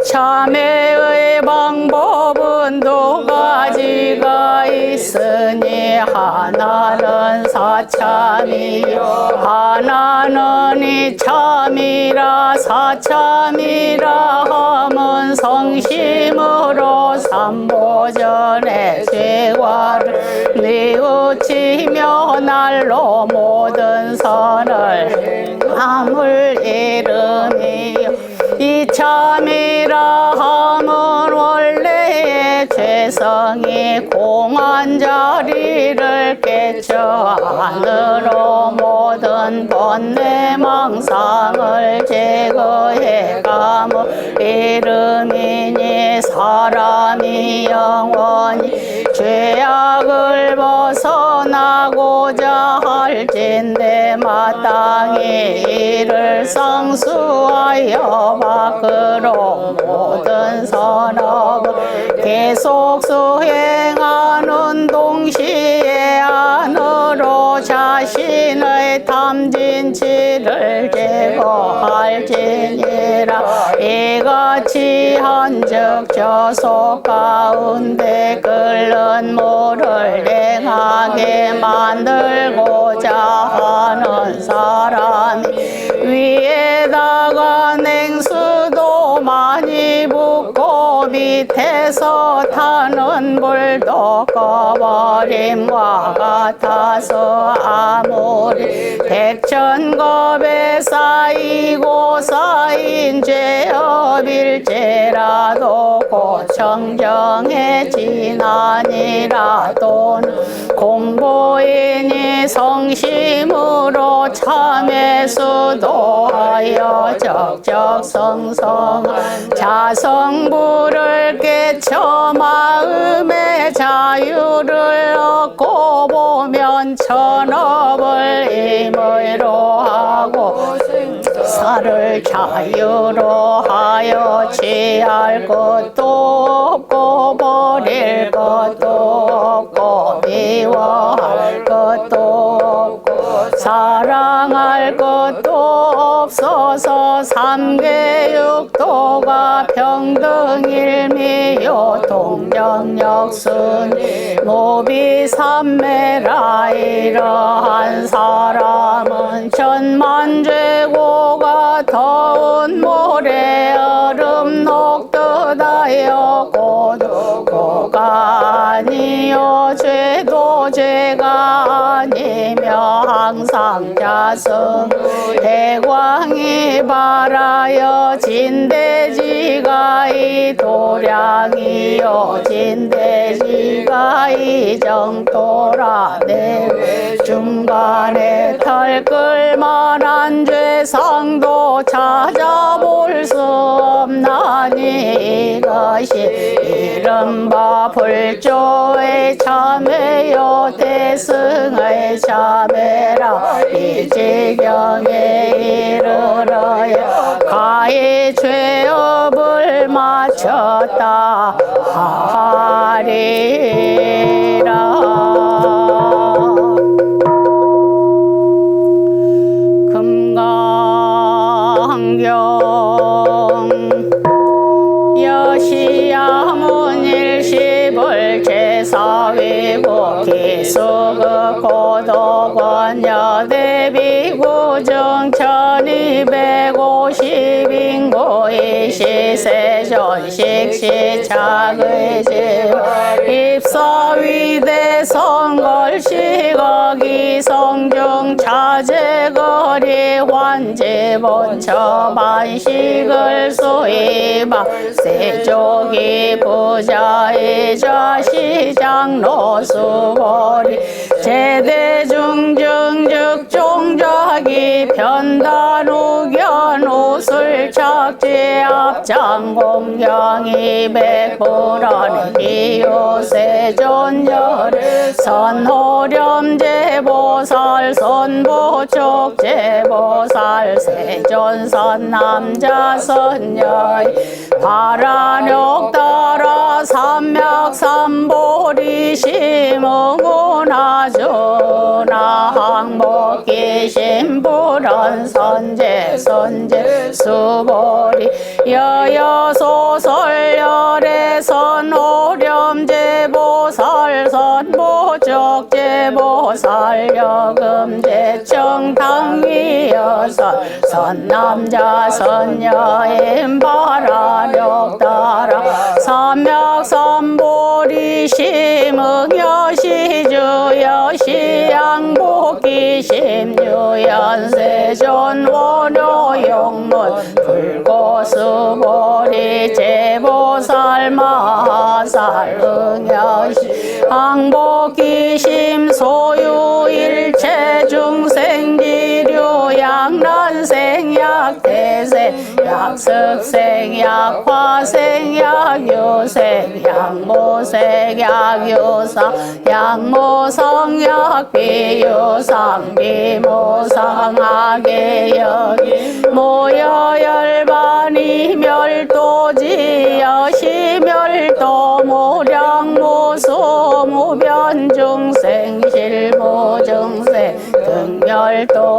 참회의 방법은 두 가지가 있으니 하나는 사참이요 하나는 이참이라 사참이라 함은 성심으로 삼보전의 죄과를 뉘우치며 날로 모든 선을 행함을 이름이요 이참이라 함은 원래의 죄성이 공한 자리를 깨쳐 안으로 모든 번뇌 망상을 제거해 감을 이름이니 사람이 영원히 죄악을 벗어나고자 할진대 마땅히 이를 상수하여 밖으로 모든 선업을 계속 수행하는 동시에 안으로 자신의 탐진치를 제거할지니라 이같이 한즉 저속 가운데 끓는 물을 냉하게 만들고자 하는 사람이 위에다가 냉수도 많이 붓고 밑에서 타는 불도 꺼버림과 같아서 아무리 백천겁에 쌓이고 쌓인 죄업일지라도 곧 정정해지나니라도는 공보인이 성심으로 참회 수도하여 적적성성한 자성부를 깨쳐 마음의 자유를 얻고 보면 천업을 임의로 하고 살을 자유로 하여 취할 것도 없고 버릴 것도 없고 미워할 것도 없고 사랑할 것도 없어서 삼계육도가 평등일미요 동정역순 무비삼매라 이러한 사람은 천만죄고가 더운 모래 얼음 녹듯하여 고도고가 아니요 죄도 죄가 아니며 항상 자성 대광이 바라여 진대지가 이 도량이요 진대지가 이 정도라 내 중간에 털끌만한 죄상도 찾아볼 수 없나니 이것이 이른바 불조의 참회요 대승의 참회라 이 지경에 이르러야 가히 죄업을 마쳤다 하리라. 여시야문일십을 제사위고 기수그 고도권여대비구정 1250인고 이시세존식시 작의지 입사위대 성걸시거기 성중 차제거리 환지본처 반식을 수입하 세족이 부자이자 시장로 수거리 제대중증즉 종자기 편단우견 우술착지 앞장공경이 백불안 기요세존열 선호렴제보살 선보촉제보살 세존선 남자선녀 바라욕따라 삼맥삼보리 심응운하주나 항복기 심불한 선제 수보리 여여소설열의 선호렴제보살 선보촉제 보살여금 대청당위여선 선남자 선여인 바라력따라 삼약삼보리 심응여시주 여시양복기 심유연세존 원효용문 불고수보리 제보살 마살 응여시 항복기 심소유일체 중생기류 양난생약대생 약습생약화생약유생 약모생약유상 약모성약비유상 비모상하게여기 모여열반이 멸도지여시멸도 무량무수 무변중생 실무중생 등멸도자하이고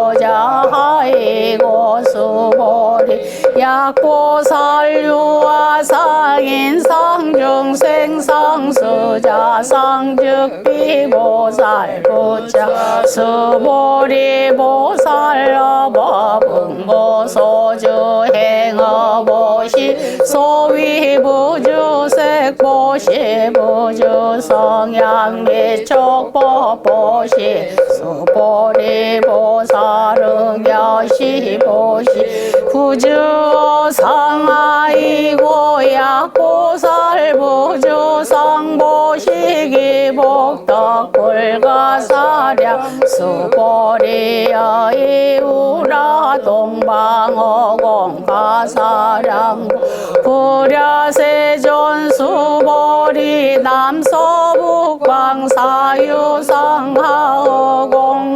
수보리 약보살유아상인상중생 상수자 상즉비보살 부처 수보리 보살 어법응보소주 행어보시 소위부주색 보시 부주 성향미촉법 보시 수보리 보살응여시 보시 부주 상하이고 약보살 부주 상보시기 복덕 불가사량 수보리여 이우라 동방어공 가사량 불야세존 수보리 남서북방 사유상하어공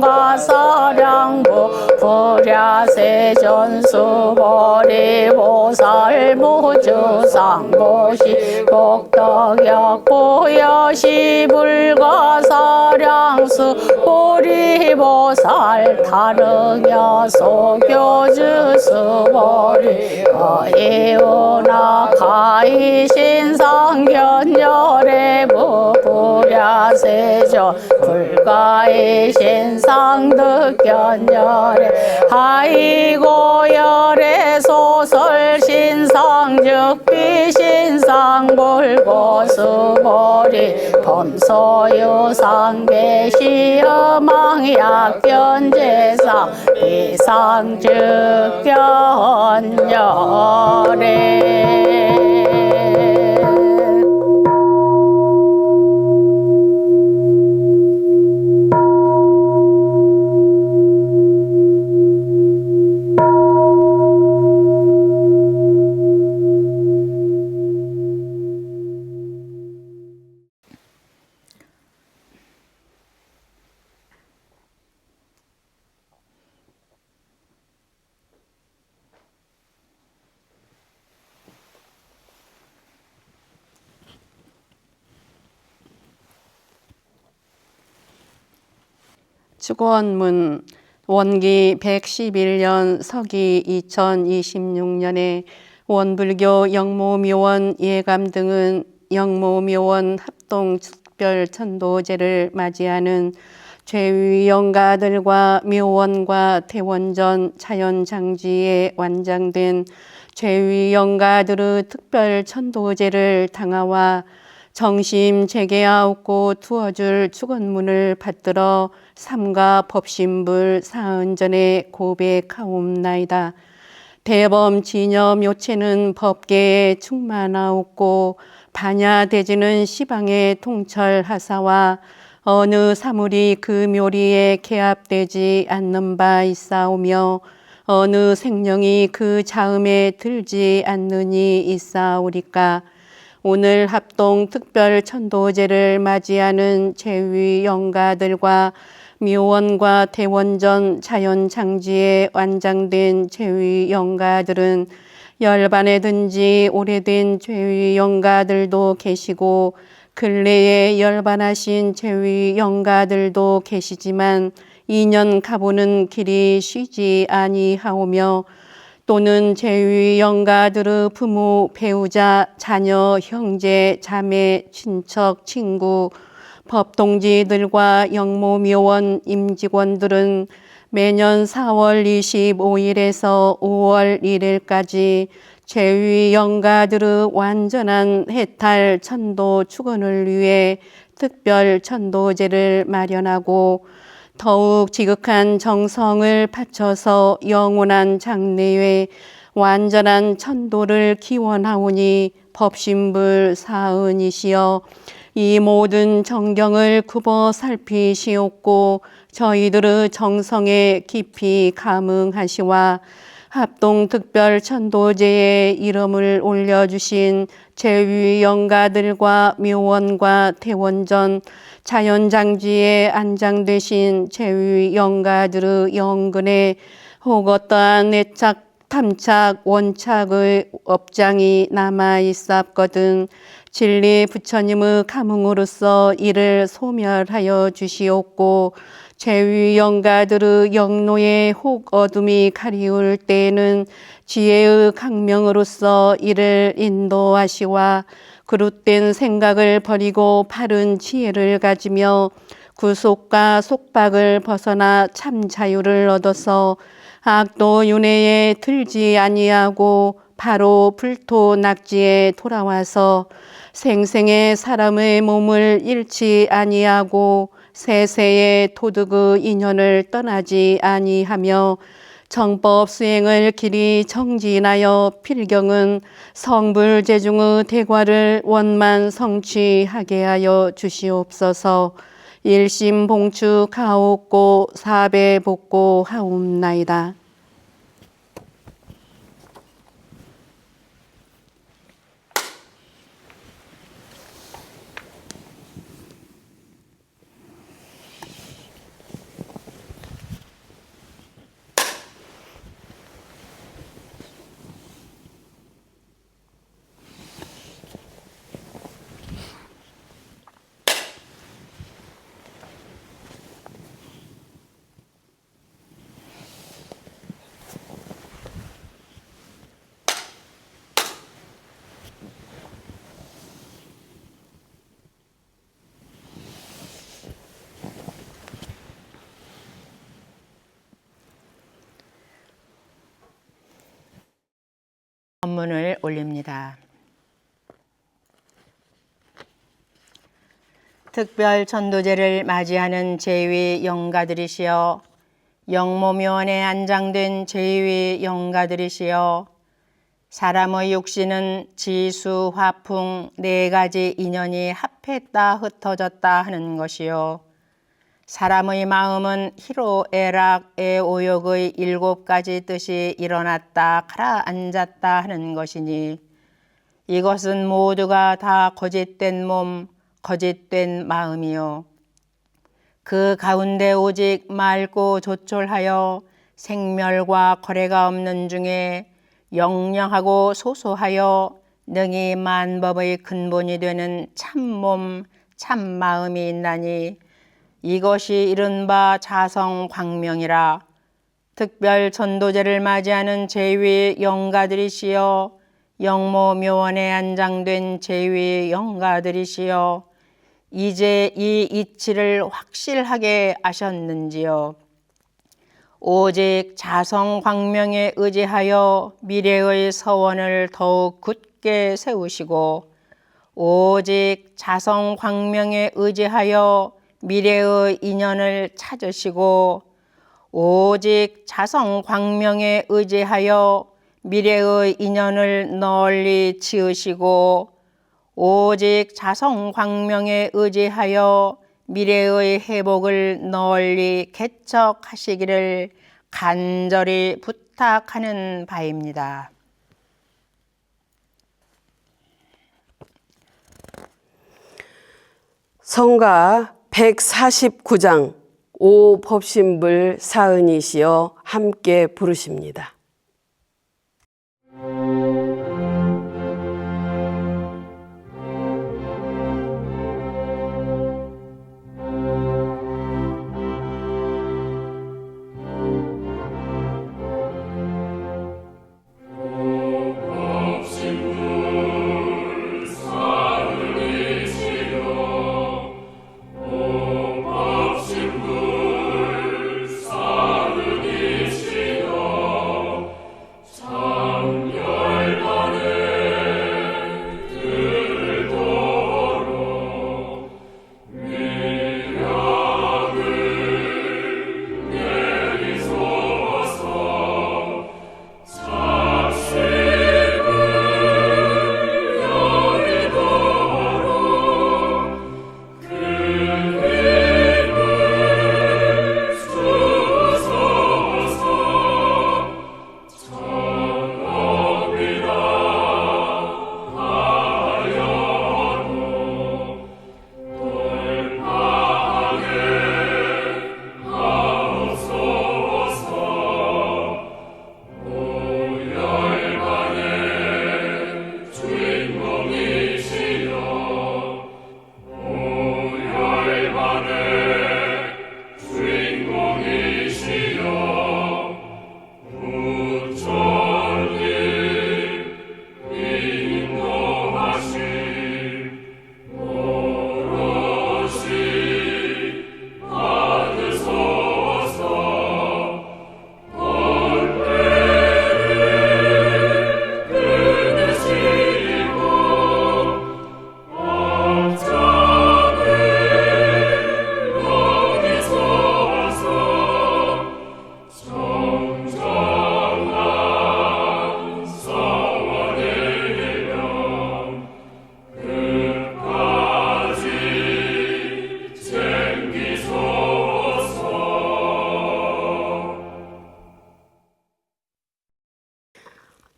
가사량부 불야세존 수보리 보살 무주상보시 복덕역보여시 불가사량수 보리보살 타릉여 소교주 수보리 어이오나 가이신상견열의 부불야세존 불가이신상득견열의 하이고열의 소설신상즉비신상불고수보리 범소유상계시여망약견제상 이상즉견열의 축원문 원기 111년 서기 2026년에 원불교 영모묘원 예감 등은 영모묘원 합동 특별 천도제를 맞이하는 죄위영가들과 묘원과 태원전 자연장지에 완장된 죄위영가들의 특별 천도제를 당하와 정심 재개하옵고 투어줄 축원문을 받들어 삼가 법신불 사은전에 고백하옵나이다. 대범 진여 묘체는 법계에 충만하옵고 반야대지는 시방에 통철하사와 어느 사물이 그 묘리에 개합되지 않는 바 있사오며 어느 생령이 그 자음에 들지 않느니 있사오리까. 오늘 합동 특별 천도제를 맞이하는 제위 영가들과 묘원과 대원전 자연장지에 완장된 제위 영가들은 열반에든지 오래된 제위 영가들도 계시고 근래에 열반하신 제위 영가들도 계시지만 2년 가보는 길이 쉬지 아니하오며 또는 제위 영가들의 부모, 배우자, 자녀, 형제, 자매, 친척, 친구, 법동지들과 영모묘원 임직원들은 매년 4월 25일에서 5월 1일까지 제위 영가들의 완전한 해탈 천도 축원을 위해 특별 천도제를 마련하고 더욱 지극한 정성을 바쳐서 영원한 장래에 완전한 천도를 기원하오니 법신불 사은이시여 이 모든 정경을 굽어 살피시옵고 저희들의 정성에 깊이 감응하시와 합동특별천도제에 이름을 올려주신 제위 영가들과 묘원과 태원전 자연장지에 안장되신 제위 영가들의 영근에 혹 어떠한 애착 탐착 원착의 업장이 남아있었거든 진리 부처님의 감흥으로서 이를 소멸하여 주시옵고 제위 영가들의 영노에 혹 어둠이 가리울 때에는 지혜의 강명으로서 이를 인도하시와 그릇된 생각을 버리고 바른 지혜를 가지며 구속과 속박을 벗어나 참 자유를 얻어서 악도 윤회에 들지 아니하고 바로 불토 낙지에 돌아와서 생생의 사람의 몸을 잃지 아니하고 세세의 도덕의 인연을 떠나지 아니하며 정법 수행을 길이 정진하여 필경은 성불제중의 대과를 원만 성취하게 하여 주시옵소서. 일심봉추 가옵고 사배복고 하옵나이다. 법문을 올립니다. 특별 천도제를 맞이하는 제위 영가들이시여 영모묘원에 안장된 제위 영가들이시여 사람의 육신은 지수, 화풍 네 가지 인연이 합했다 흩어졌다 하는 것이요 사람의 마음은 희로, 애락, 애오욕의 7가지 뜻이 일어났다 가라앉았다 하는 것이니 이것은 모두가 다 거짓된 몸, 거짓된 마음이요 그 가운데 오직 맑고 조촐하여 생멸과 거래가 없는 중에 영영하고 소소하여 능히 만법의 근본이 되는 참몸, 참마음이 있나니 이것이 이른바 자성광명이라. 특별 전도제를 맞이하는 제위 영가들이시여 영모묘원에 안장된 제위 영가들이시여 이제 이 이치를 확실하게 아셨는지요. 오직 자성광명에 의지하여 미래의 서원을 더욱 굳게 세우시고 오직 자성광명에 의지하여 미래의 인연을 찾으시고 오직 자성광명에 의지하여 미래의 인연을 널리 지으시고 오직 자성광명에 의지하여 미래의 회복을 널리 개척하시기를 간절히 부탁하는 바입니다. 성가 149장 오 법신불 사은이시여 함께 부르십니다. 오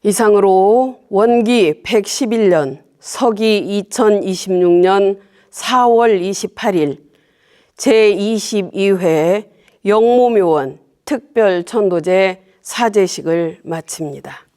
이상으로 원기 111년 서기 2026년 4월 28일 제22회 영모묘원 특별천도제 사제식을 마칩니다.